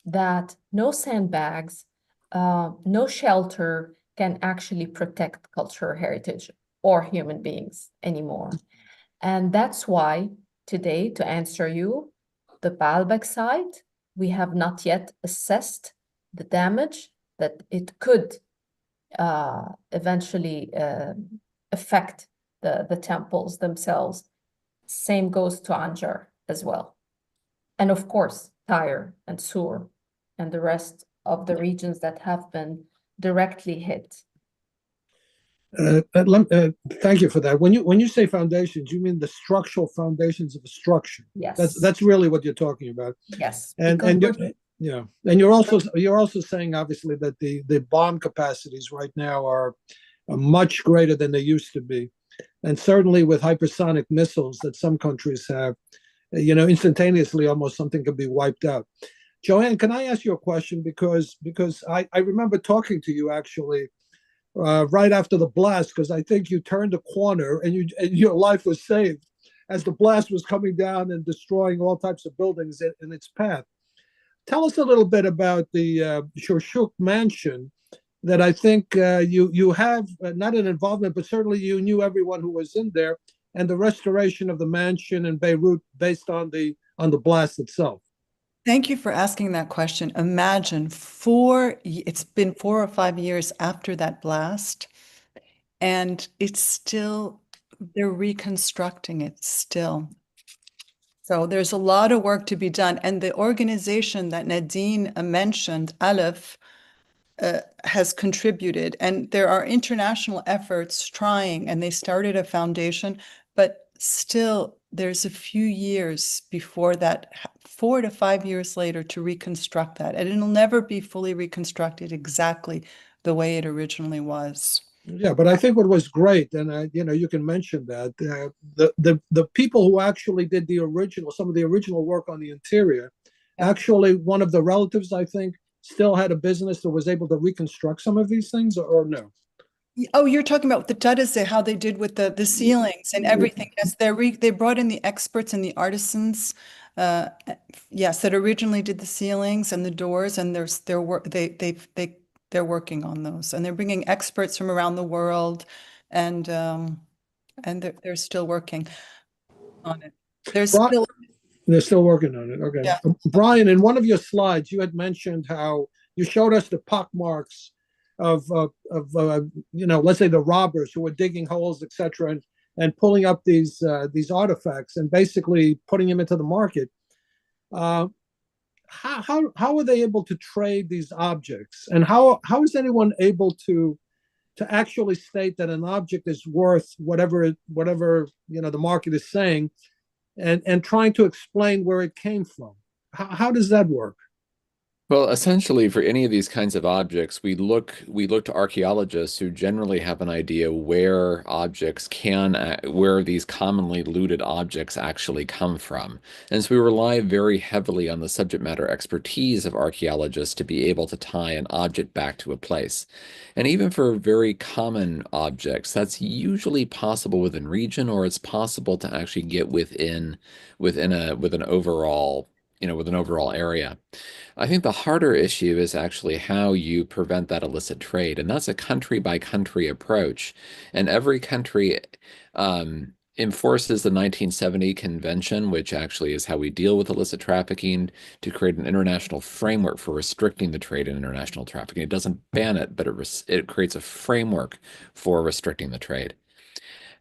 Speaker 7: that no sandbags, no shelter can actually protect cultural heritage or human beings anymore. And that's why today, to answer you, the Baalbek site, we have not yet assessed the damage that it could eventually affect the temples themselves. Same goes to Anjar as well. And of course, Tyre and Sur and the rest of the regions that have been directly hit.
Speaker 1: Thank you for that. When you say foundations, you mean the structural foundations of a structure.
Speaker 7: Yes.
Speaker 1: That's really what you're talking about.
Speaker 7: Yes.
Speaker 1: And you're also saying obviously that the bomb capacities right now are much greater than they used to be, and certainly with hypersonic missiles that some countries have, instantaneously almost something can be wiped out. Joanne, can I ask you a question because I remember talking to you actually right after the blast, because I think you turned a corner and your life was saved as the blast was coming down and destroying all types of buildings in its path. Tell us a little bit about the Shorshuk mansion that I think you have not an involvement, but certainly you knew everyone who was in there, and the restoration of the mansion in Beirut based on the blast itself.
Speaker 2: Thank you for asking that question. Imagine it's been 4 or 5 years after that blast, and they're reconstructing it still. So there's a lot of work to be done. And the organization that Nadine mentioned, Aleph, has contributed. And there are international efforts trying, and they started a foundation, but still there's a few years before that, 4 to 5 years later, to reconstruct that. And it'll never be fully reconstructed exactly the way it originally was.
Speaker 1: Yeah, but I think what was great, and you can mention that the people who actually did some of the original work on the interior, actually one of the relatives, I think, still had a business that was able to reconstruct some of these things, or no?
Speaker 2: Oh, you're talking about the Tadase, how they did with the ceilings and everything. Yes, they brought in the experts and the artisans, yes, that originally did the ceilings and the doors, and they're working on those, and they're bringing experts from around the world, and they're still working on it. They're
Speaker 1: still working on it. Okay.
Speaker 2: Yeah.
Speaker 1: Brian, in one of your slides, you had mentioned how you showed us the pockmarks of let's say the robbers who were digging holes, etc., and pulling up these artifacts and basically putting them into the market. How are they able to trade these objects, and how is anyone able to actually state that an object is worth whatever the market is saying, and trying to explain where it came from? How does that work?
Speaker 5: Well, essentially, for any of these kinds of objects, we look to archaeologists who generally have an idea where these commonly looted objects actually come from. And so we rely very heavily on the subject matter expertise of archaeologists to be able to tie an object back to a place. And even for very common objects, that's usually possible within region, or it's possible to actually get within an overall with an overall area. I think the harder issue is actually how you prevent that illicit trade, and that's a country by country approach. And every country enforces the 1970 convention, which actually is how we deal with illicit trafficking, to create an international framework for restricting the trade in international trafficking. It doesn't ban it, but it creates a framework for restricting the trade.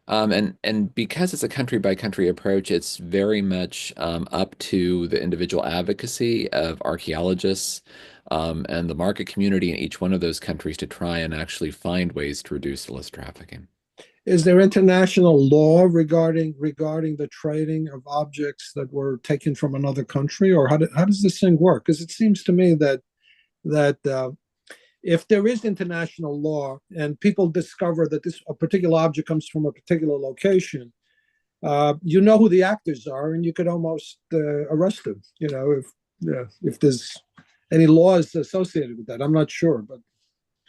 Speaker 5: And because it's a country by country approach, it's very much up to the individual advocacy of archaeologists and the market community in each one of those countries to try and actually find ways to reduce illicit trafficking.
Speaker 1: Is there international law regarding the trading of objects that were taken from another country, or how does this thing work? Because it seems to me that if there is international law and people discover that a particular object comes from a particular location, you know who the actors are, and you could almost arrest them. If there's any laws associated with that, I'm not sure, but.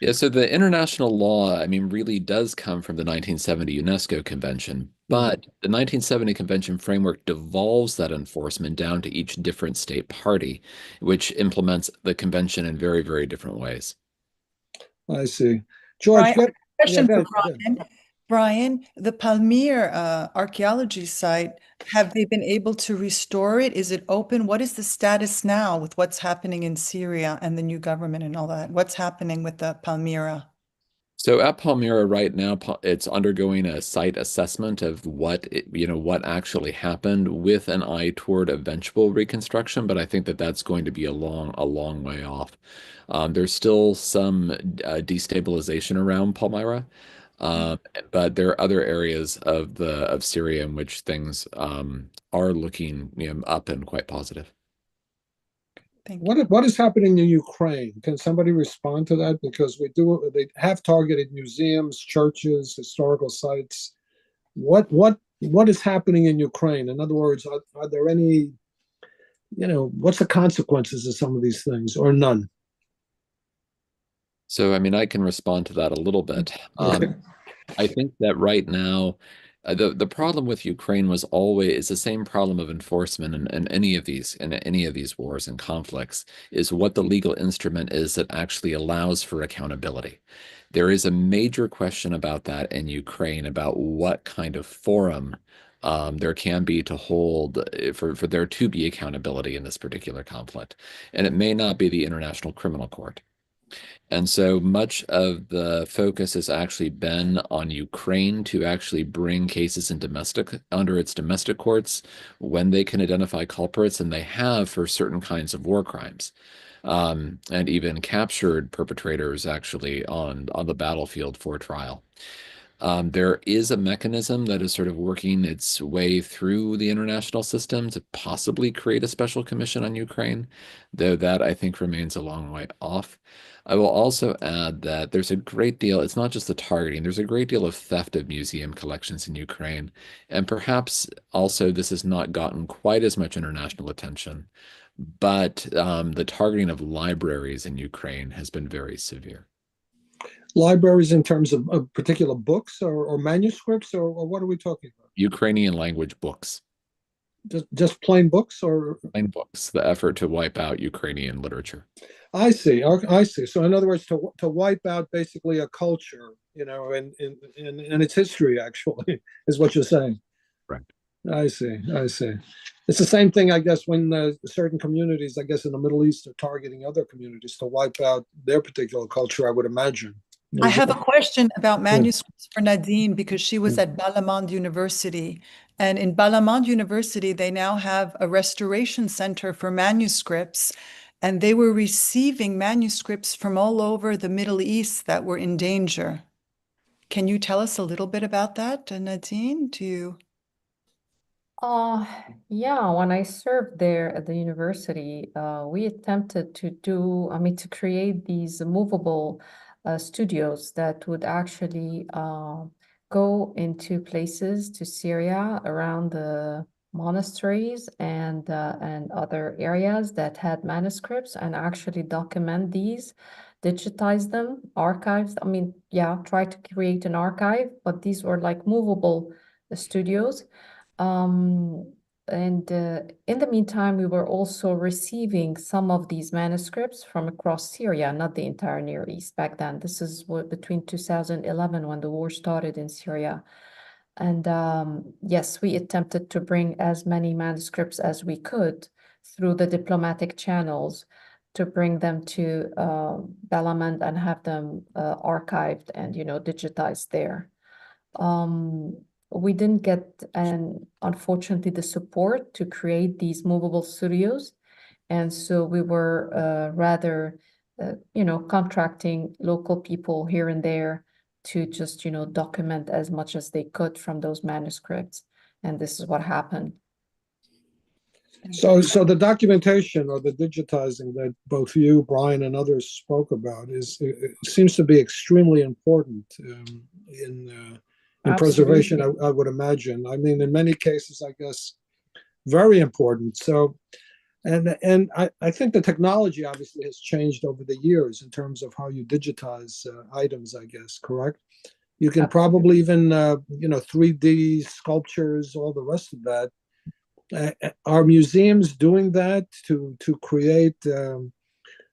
Speaker 5: Yeah, so the international law, really does come from the 1970 UNESCO Convention, but the 1970 Convention framework devolves that enforcement down to each different state party, which implements the convention in very, very different ways.
Speaker 1: I see. George,
Speaker 2: question for Brian. Brian, the Palmyra archaeology site, have they been able to restore it? Is it open? What is the status now with what's happening in Syria and the new government and all that? What's happening with the Palmyra?
Speaker 5: So at Palmyra right now, it's undergoing a site assessment of what actually happened, with an eye toward eventual reconstruction. But I think that that's going to be a long way off. There's still some destabilization around Palmyra, but there are other areas of Syria in which things are looking up and quite positive.
Speaker 2: Thank you.
Speaker 1: What is happening in Ukraine? Can somebody respond to that? Because they have targeted museums, churches, historical sites. What is happening in Ukraine? In other words, are there any, what's the consequences of some of these things, or none?
Speaker 5: So, I can respond to that a little bit.
Speaker 1: Okay.
Speaker 5: I think that right now, the problem with Ukraine was always the same problem of enforcement in any of these wars and conflicts, is what the legal instrument is that actually allows for accountability. There is a major question about that in Ukraine, about what kind of forum there can be to hold for there to be accountability in this particular conflict. And it may not be the International Criminal Court. And so much of the focus has actually been on Ukraine to actually bring cases under its domestic courts when they can identify culprits, and they have for certain kinds of war crimes, and even captured perpetrators actually on the battlefield for trial. There is a mechanism that is sort of working its way through the international system to possibly create a special commission on Ukraine, though that I think remains a long way off. I will also add that there's a great deal, it's not just the targeting, there's a great deal of theft of museum collections in Ukraine. And perhaps also this has not gotten quite as much international attention, but the targeting of libraries in Ukraine has been very severe.
Speaker 1: Libraries in terms of particular books or manuscripts, or what are we talking about?
Speaker 5: Ukrainian language books.
Speaker 1: Just plain books, or
Speaker 5: plain books, the effort to wipe out Ukrainian literature.
Speaker 1: I see. So in other words, to wipe out basically a culture, in its history, actually, is what you're saying.
Speaker 5: Right.
Speaker 1: I see. It's the same thing, I guess, when certain communities, I guess, in the Middle East are targeting other communities to wipe out their particular culture, I would imagine.
Speaker 2: I have a question about manuscripts for Nadine, because she was at Balamand University. And in Balamand University, they now have a restoration center for manuscripts. And they were receiving manuscripts from all over the Middle East that were in danger. Can you tell us a little bit about that, Nadine?
Speaker 7: Yeah, when I served there at the university, we attempted to create these movable studios that would actually go into places to Syria around the monasteries and other areas that had manuscripts, and actually document these, digitize them, archives. Try to create an archive, but these were like movable studios. in the meantime, we were also receiving some of these manuscripts from across Syria, not the entire Near East back then. This is between 2011 when the war started in Syria. And yes, we attempted to bring as many manuscripts as we could through the diplomatic channels to bring them to Balamand and have them archived and, digitized there. We didn't get, unfortunately, the support to create these movable studios. And so we were rather, contracting local people here and there to just, document as much as they could from those manuscripts. And this is what happened.
Speaker 1: So the documentation or the digitizing that both you, Brian, and others spoke about seems to be extremely important in preservation, I would imagine. I mean, in many cases, I guess, very important. So, and I think the technology obviously has changed over the years in terms of how you digitize items, I guess, correct? You can probably even, 3D sculptures, all the rest of that. Are museums doing that to create,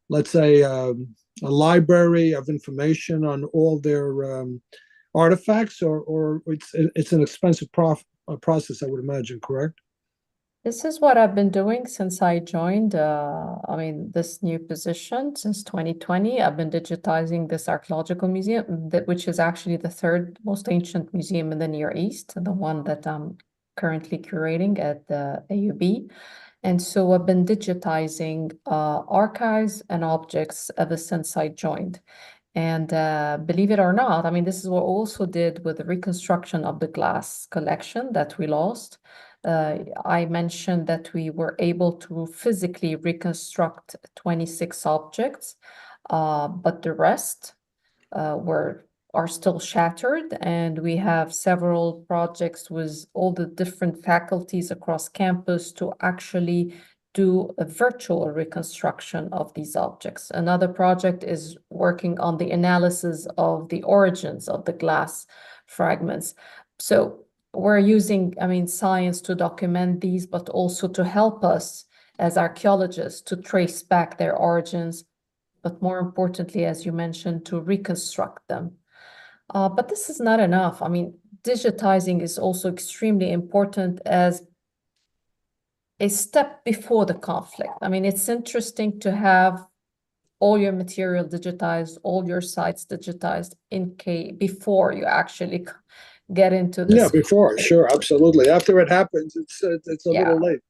Speaker 1: let's say, a library of information on all their artifacts, or it's an expensive process, I would imagine, correct?
Speaker 7: This is what I've been doing since I joined, this new position since 2020. I've been digitizing this archaeological museum, which is actually the third most ancient museum in the Near East, the one that I'm currently curating at the AUB. And so I've been digitizing archives and objects ever since I joined. And believe it or not, this is what we also did with the reconstruction of the glass collection that we lost. I mentioned that we were able to physically reconstruct 26 objects, but the rest are still shattered, and we have several projects with all the different faculties across campus to actually do a virtual reconstruction of these objects. Another project is working on the analysis of the origins of the glass fragments. So we're using, science to document these, but also to help us as archaeologists to trace back their origins, but more importantly, as you mentioned, to reconstruct them. But this is not enough. Digitizing is also extremely important as a step before the conflict. It's interesting to have all your material digitized, all your sites digitized before you actually get into this.
Speaker 1: Yeah, before, sure, absolutely. After it happens, it's a little late.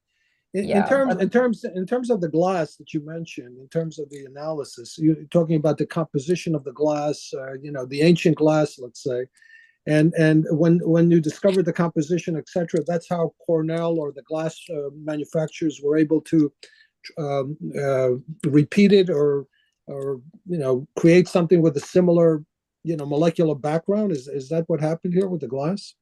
Speaker 1: In terms of the glass that you mentioned, in terms of the analysis, you're talking about the composition of the glass, the ancient glass, let's say, and when you discovered the composition, etc., that's how Cornell or the glass manufacturers were able to repeat it or create something with a similar molecular background. Is that what happened here with the glass?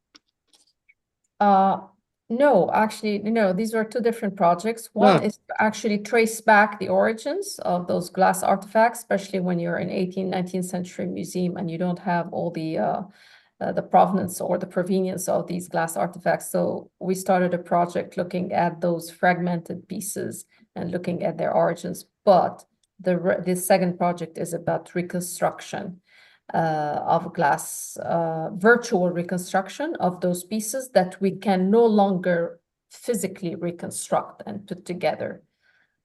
Speaker 7: No, actually, no, these are two different projects. One is to actually trace back the origins of those glass artifacts, especially when you're in 18th, 19th century museum and you don't have all the provenance or the provenience of these glass artifacts. So we started a project looking at those fragmented pieces and looking at their origins. But the second project is about reconstruction of glass, virtual reconstruction of those pieces that we can no longer physically reconstruct and put together.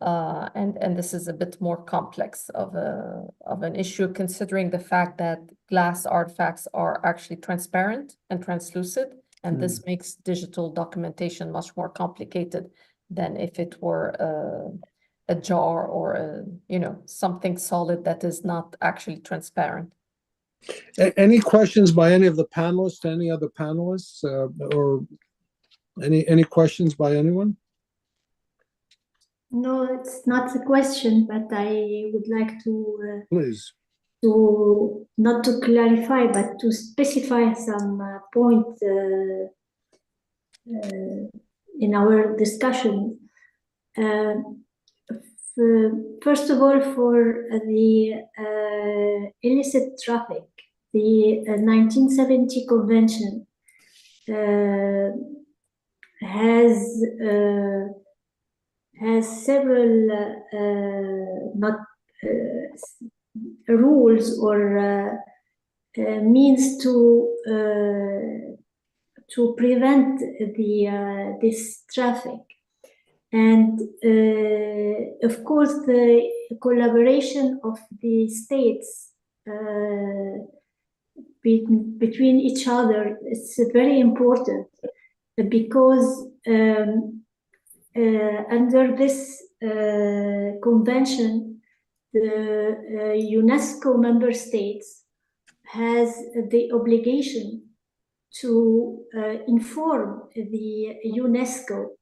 Speaker 7: And this is a bit more complex of an issue, considering the fact that glass artifacts are actually transparent and translucid, and this makes digital documentation much more complicated than if it were a jar or something solid that is not actually transparent.
Speaker 1: Any questions by any of the panelists, any other panelists, or any questions by anyone?
Speaker 4: No, it's not a question, but I would like to
Speaker 1: Please.
Speaker 4: to not to clarify, but to specify some points in our discussion. First of all, for the illicit traffic, the 1970 convention has several rules or means to prevent this traffic. And of course, the collaboration of the states between each other is very important, because under this convention, the UNESCO member states has the obligation to inform the UNESCO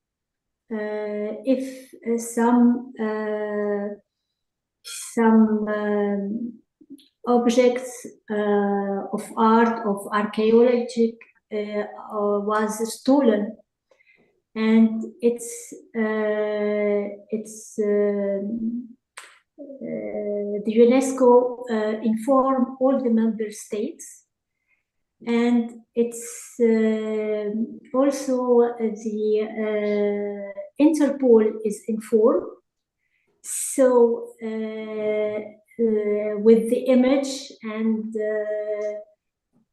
Speaker 4: if some objects of art, of archaeology was stolen, and the UNESCO inform all the member states, and it's also the Interpol is informed. So with the image and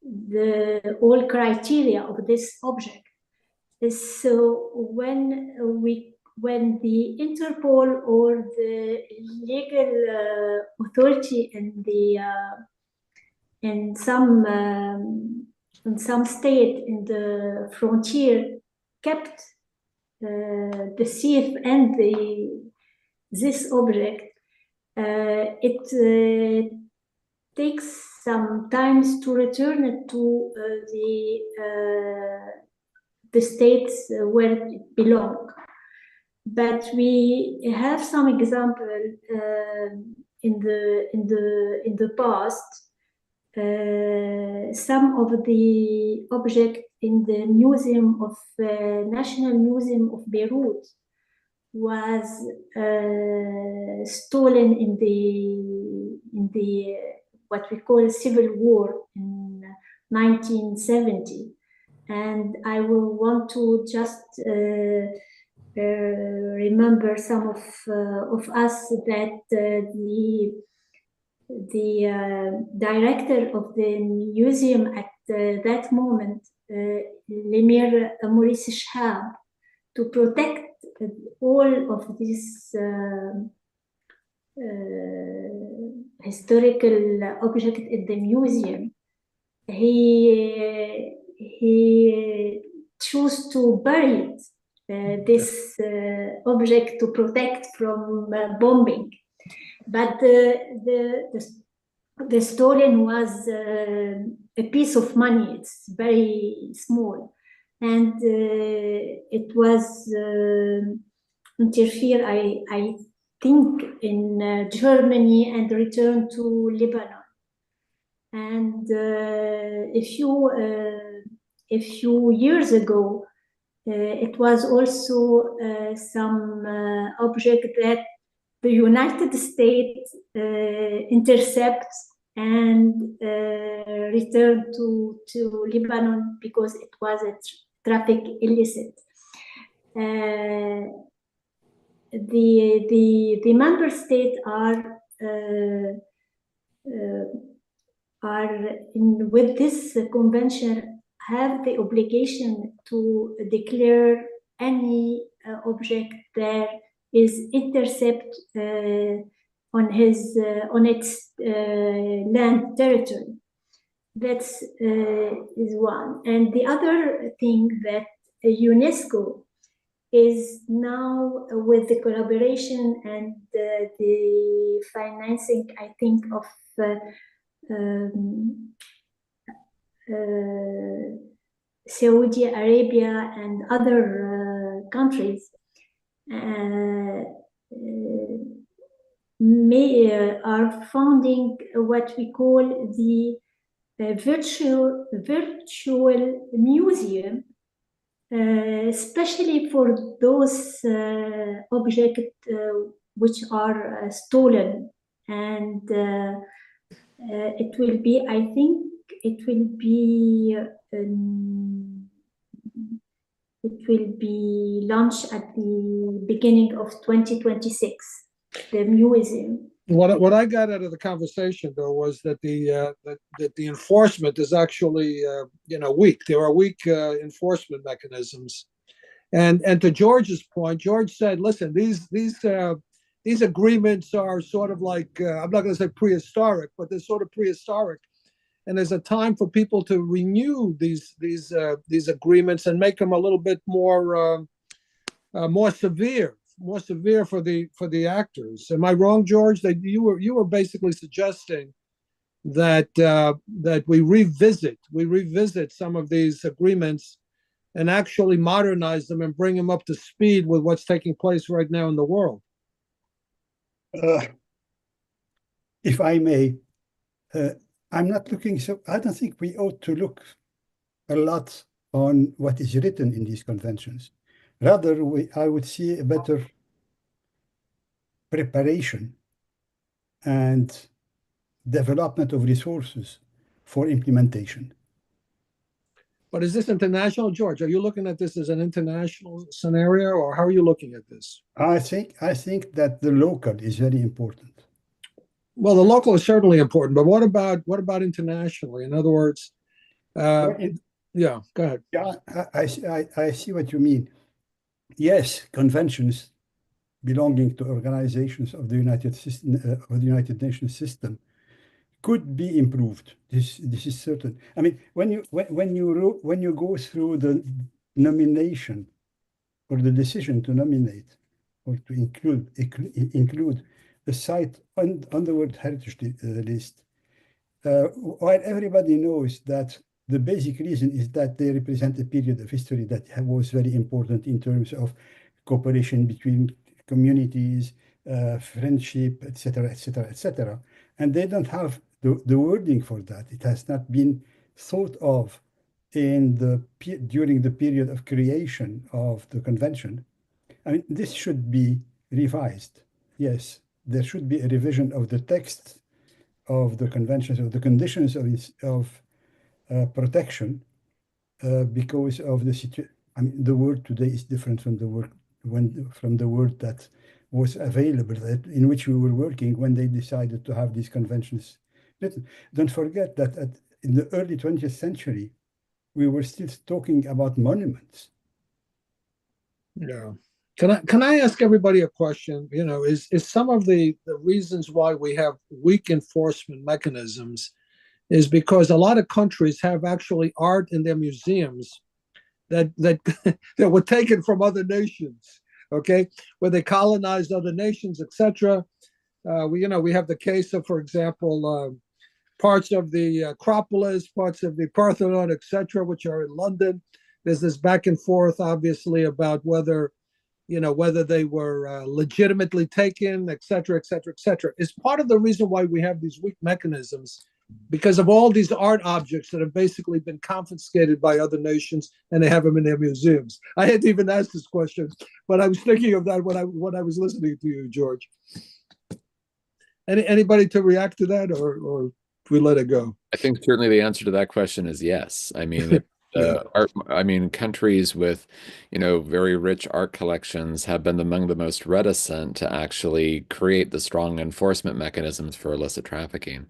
Speaker 4: the all criteria of this object. So when the Interpol or the legal authority in some state in the frontier kept the thief and this object, it takes some time to return it to the states where it belongs. But we have some example in the past. Some of the objects in the museum of National Museum of Beirut was stolen in the what we call civil war in 1970, and I will want to just remember some of us that the director of the museum at that moment, Lemir Maurice Shahab, to protect all of these historical objects in the museum, he chose to bury this object to protect from bombing. But the stolen was a piece of money. It's very small, and it was interfered, I think, in Germany and returned to Lebanon. And a few years ago, it was also some object that the United States intercepts and returned to Lebanon because it was a traffic illicit. The member states are with this convention have the obligation to declare any object that is intercept on its land territory. That's is one. And the other thing that UNESCO is now, with the collaboration and the financing, I think, of Saudi Arabia and other countries, are founding what we call the virtual museum, especially for those objects which are stolen. And it will be, I think, it will be It will be launched at the beginning of 2026, the museum.
Speaker 1: What I got out of the conversation though was that the enforcement is actually weak. There are weak enforcement mechanisms, and to George's point, George said, "Listen, these agreements are sort of like I'm not going to say prehistoric, but they're sort of prehistoric, and there's a time for people to renew these agreements and make them a little bit more severe." More severe for the actors. Am I wrong, George? That you were basically suggesting that that we revisit some of these agreements and actually modernize them and bring them up to speed with what's taking place right now in the world.
Speaker 6: If I may, I'm not looking so. I don't think we ought to look a lot on what is written in these conventions. Rather, I would see a better preparation and development of resources for implementation.
Speaker 1: But is this international, George? Are you looking at this as an international scenario, or how are you looking at this?
Speaker 6: I think that the local is very important.
Speaker 1: Well, the local is certainly important, but what about internationally? In other words, yeah, go ahead.
Speaker 6: Yeah, I see what you mean. Yes, conventions belonging to organizations of the United Nations system could be improved. This is certain. I mean, when you go through the nomination or the decision to nominate or to include a site on the World Heritage list, while everybody knows that the basic reason is that they represent a period of history that was very important in terms of cooperation between communities, friendship, etc., etc., etc. And they don't have the wording for that. It has not been thought of during the period of creation of the convention. I mean, this should be revised. Yes, there should be a revision of the text of the conventions, of the conditions of protection, because of the situation. I mean, the word today is different from the word that was available, in which we were working when they decided to have these conventions written. Don't forget that in the early 20th century, we were still talking about monuments.
Speaker 1: Yeah. Can I ask everybody a question? You know, is some of the reasons why we have weak enforcement mechanisms is because a lot of countries have actually art in their museums that were taken from other nations, okay, where they colonized other nations, etc. We have the case of, for example, parts of the Acropolis, parts of the Parthenon, etc., which are in London. There's this back and forth, obviously, about whether they were legitimately taken, etc., etc., etc. Is part of the reason why we have these weak mechanisms, because of all these art objects that have basically been confiscated by other nations and they have them in their museums. I hadn't even asked this question, but I was thinking of that when I was listening to you, George. Anybody to react to that, or we let it go?
Speaker 5: I think certainly the answer to that question is yes. I mean, countries with, very rich art collections have been among the most reticent to actually create the strong enforcement mechanisms for illicit trafficking.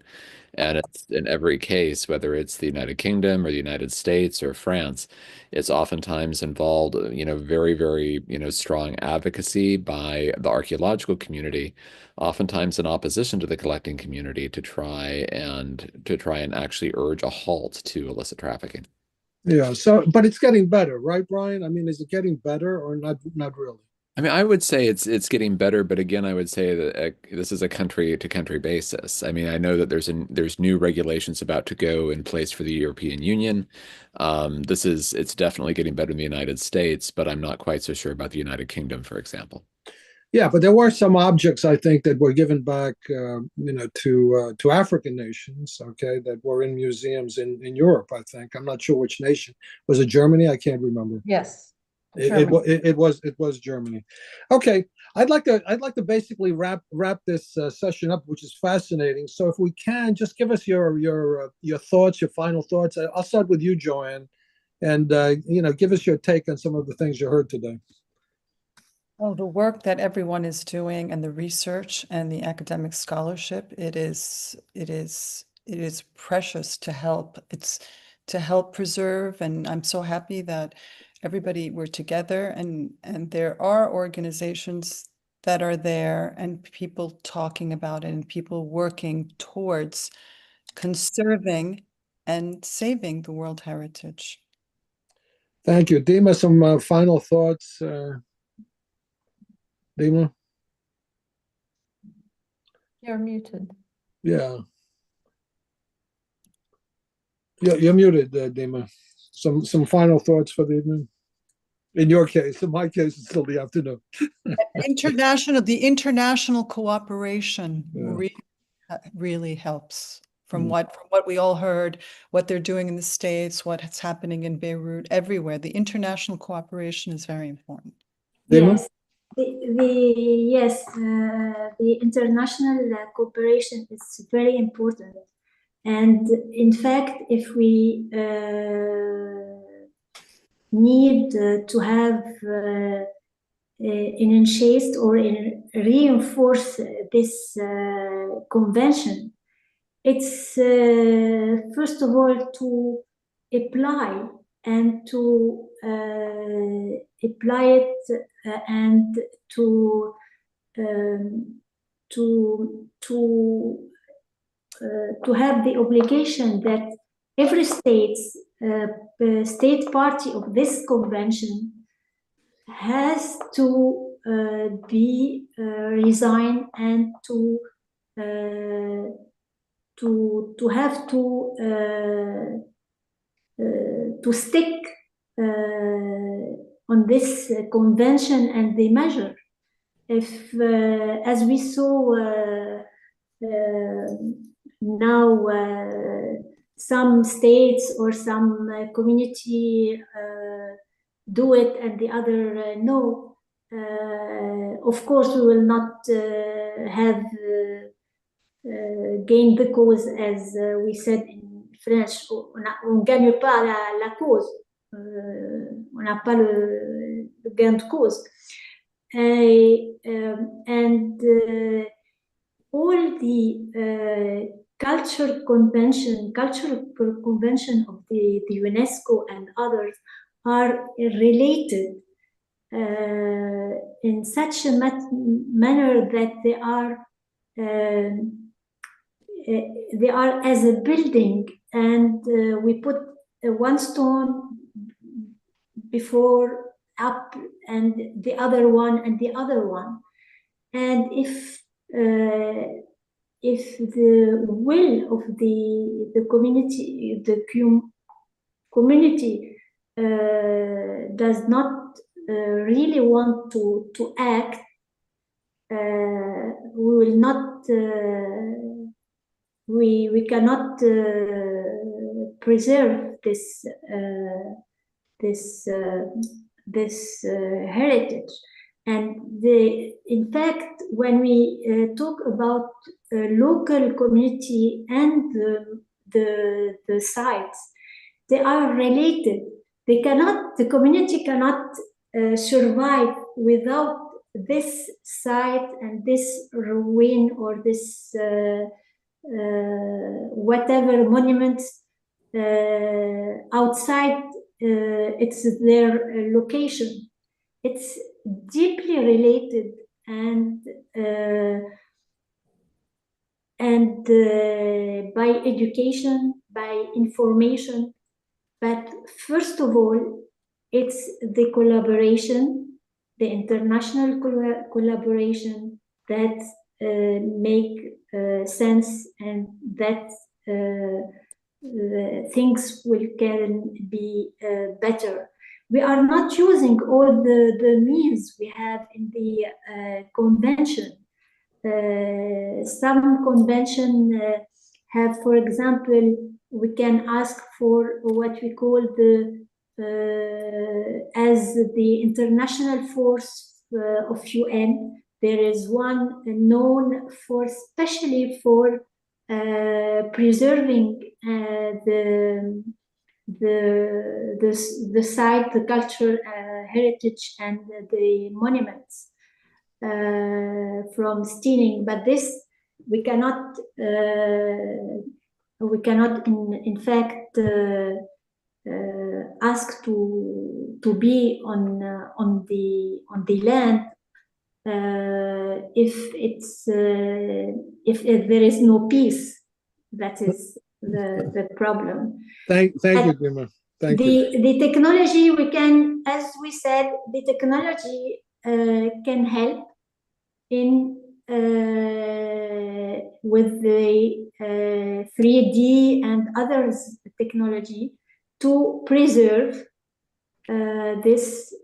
Speaker 5: And it's in every case, whether it's the United Kingdom or the United States or France, it's oftentimes involved, very, very, strong advocacy by the archaeological community, oftentimes in opposition to the collecting community, to try and actually urge a halt to illicit trafficking.
Speaker 1: Yeah. But it's getting better, right, Brian? I mean, is it getting better or not? Not really.
Speaker 5: I mean, I would say it's getting better, but again, I would say that this is a country-to-country basis. I mean, I know that there's new regulations about to go in place for the European Union. It's definitely getting better in the United States, but I'm not quite so sure about the United Kingdom, for example.
Speaker 1: Yeah, but there were some objects, I think, that were given back, to African nations, okay, that were in museums in Europe, I think. I'm not sure which nation. Was it Germany? I can't remember.
Speaker 7: Yes.
Speaker 1: It was Germany. Okay, I'd like to basically wrap this session up, which is fascinating. So if we can, just give us your thoughts, your final thoughts. I'll start with you, Joanne, and give us your take on some of the things you heard today.
Speaker 2: Oh, the work that everyone is doing and the research and the academic scholarship, it is precious to help. It's to help preserve, and I'm so happy that everybody we're together, and there are organizations that are there and people talking about it and people working towards conserving and saving the World Heritage.
Speaker 1: Thank you. Dima, some final thoughts? Dima?
Speaker 7: You're muted.
Speaker 1: Yeah. You're muted, Dima. Some final thoughts for the evening? In your case. In my case, it's still the afternoon.
Speaker 2: The international cooperation
Speaker 1: Yeah.
Speaker 2: really helps. From what we all heard, what they're doing in the States, what's happening in Beirut, everywhere, the international cooperation is very important.
Speaker 4: Yes, the international cooperation is very important. And in fact, if we need to have initiate or reinforce this convention, it's first of all to apply and to apply it and to have the obligation that every state party of this convention has to be resigned and to have to stick on this convention and the measure. If, as we saw now, some states or some community do it and the other no, of course we will not have gained the cause, as we said in French. On ne gagne pas la cause, on n'a pas le gain de cause. And all the cultural convention of the UNESCO and others are related in such a manner that they are as a building, and we put one stone before up and the other one and the other one. And if the will of the community does not really want to act, we will not we cannot preserve this heritage. And in fact, when we talk about local community and the sites, they are related. The community cannot survive without this site and this ruin or this whatever monuments outside it's their location. It's deeply related, and by education, by information, but first of all, it's the collaboration, the international collaboration that make sense, and that things can be better. We are not using all the means we have in the convention. Some convention have, for example, we can ask for what we call as the international force of UN. There is one known for especially for preserving the site, the culture, heritage, and the monuments from stealing. But this we cannot in fact ask to be on the land if there is no peace. That is the problem.
Speaker 1: Thank you, Dima. Thank you.
Speaker 4: The technology, we can, as we said, the technology can help in with the 3D and others technology to preserve this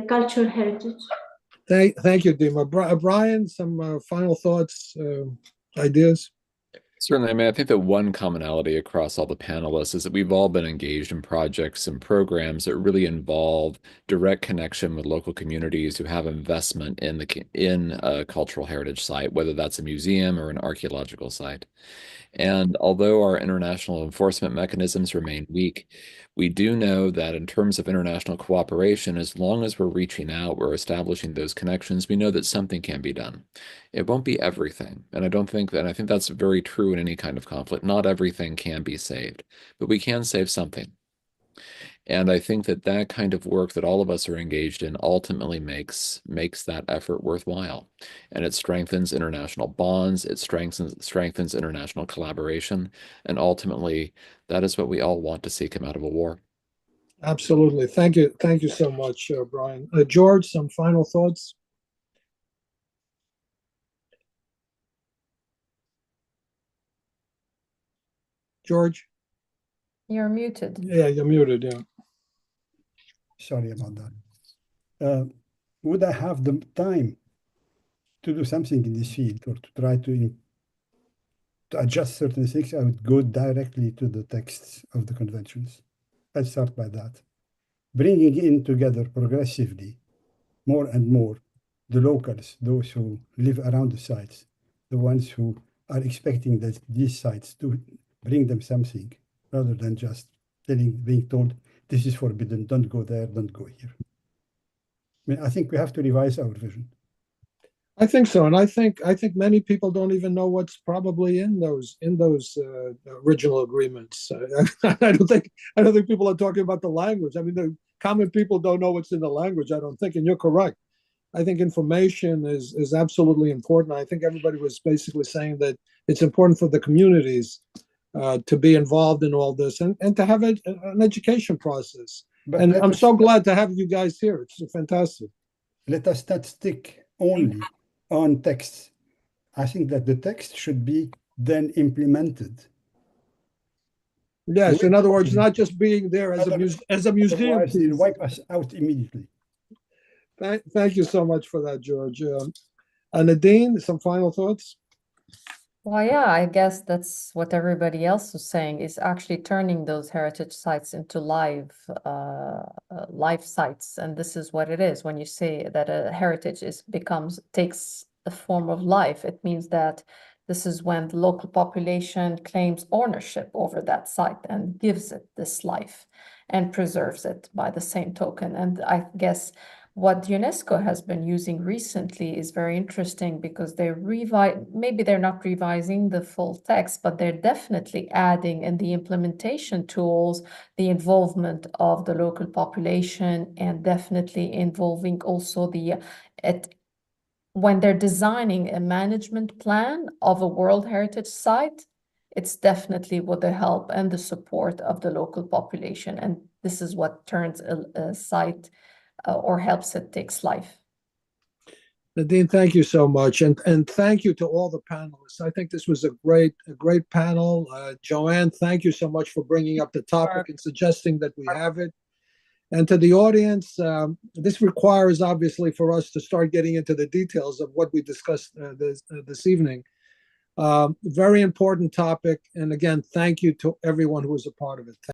Speaker 4: cultural heritage.
Speaker 1: Thank you, Dima. Brian, some final thoughts, ideas?
Speaker 5: Certainly. I mean, I think that one commonality across all the panelists is that we've all been engaged in projects and programs that really involve direct connection with local communities who have investment in a cultural heritage site, whether that's a museum or an archaeological site. And although our international enforcement mechanisms remain weak, we do know that in terms of international cooperation, as long as we're reaching out, we're establishing those connections, we know that something can be done. It won't be everything. And I think that's very true in any kind of conflict. Not everything can be saved, but we can save something. And I think that that kind of work that all of us are engaged in ultimately makes that effort worthwhile. And it strengthens international bonds, it strengthens international collaboration, and ultimately that is what we all want to see come out of a war.
Speaker 1: Absolutely. Thank you so much, Brian. George, some final thoughts? George?
Speaker 7: You're muted.
Speaker 1: Yeah, you're muted, yeah.
Speaker 6: Sorry about that. Would I have the time to do something in this field or to try to adjust certain things? I would go directly to the texts of the conventions. I'd start by that. Bringing in together progressively, more and more, the locals, those who live around the sites, the ones who are expecting that these sites to bring them something, rather than just being told, this is forbidden, don't go there, don't go here. I mean, I think we have to revise our vision.
Speaker 1: I think so, and I think many people don't even know what's probably in those original agreements. I don't think people are talking about the language. I mean, the common people don't know what's in the language, I don't think, and you're correct. I think information is absolutely important. I think everybody was basically saying that it's important for the communities to be involved in all this and to have an education process. And I'm so glad to have you guys here. It's fantastic.
Speaker 6: Let us not stick only on texts. I think that the text should be then implemented.
Speaker 1: Yes, in other words, not just being there as a museum.
Speaker 6: Otherwise, it'll wipe us out immediately.
Speaker 1: Thank you so much for that, George. Nadine, some final thoughts?
Speaker 7: Well, yeah, I guess that's what everybody else was saying, is actually turning those heritage sites into live sites. And this is what it is. When you say that a heritage takes a form of life, it means that this is when the local population claims ownership over that site and gives it this life and preserves it by the same token. And I guess what UNESCO has been using recently is very interesting, because maybe they're not revising the full text, but they're definitely adding in the implementation tools the involvement of the local population, and definitely involving also when they're designing a management plan of a World Heritage site, it's definitely with the help and the support of the local population. And this is what turns a site or helps it takes life.
Speaker 1: Nadine, thank you so much, and thank you to all the panelists. I think this was a great panel. Joanne, thank you so much for bringing up the topic and suggesting that we have it. And to the audience, this requires obviously for us to start getting into the details of what we discussed this evening. Very important topic, and again, thank you to everyone who was a part of it.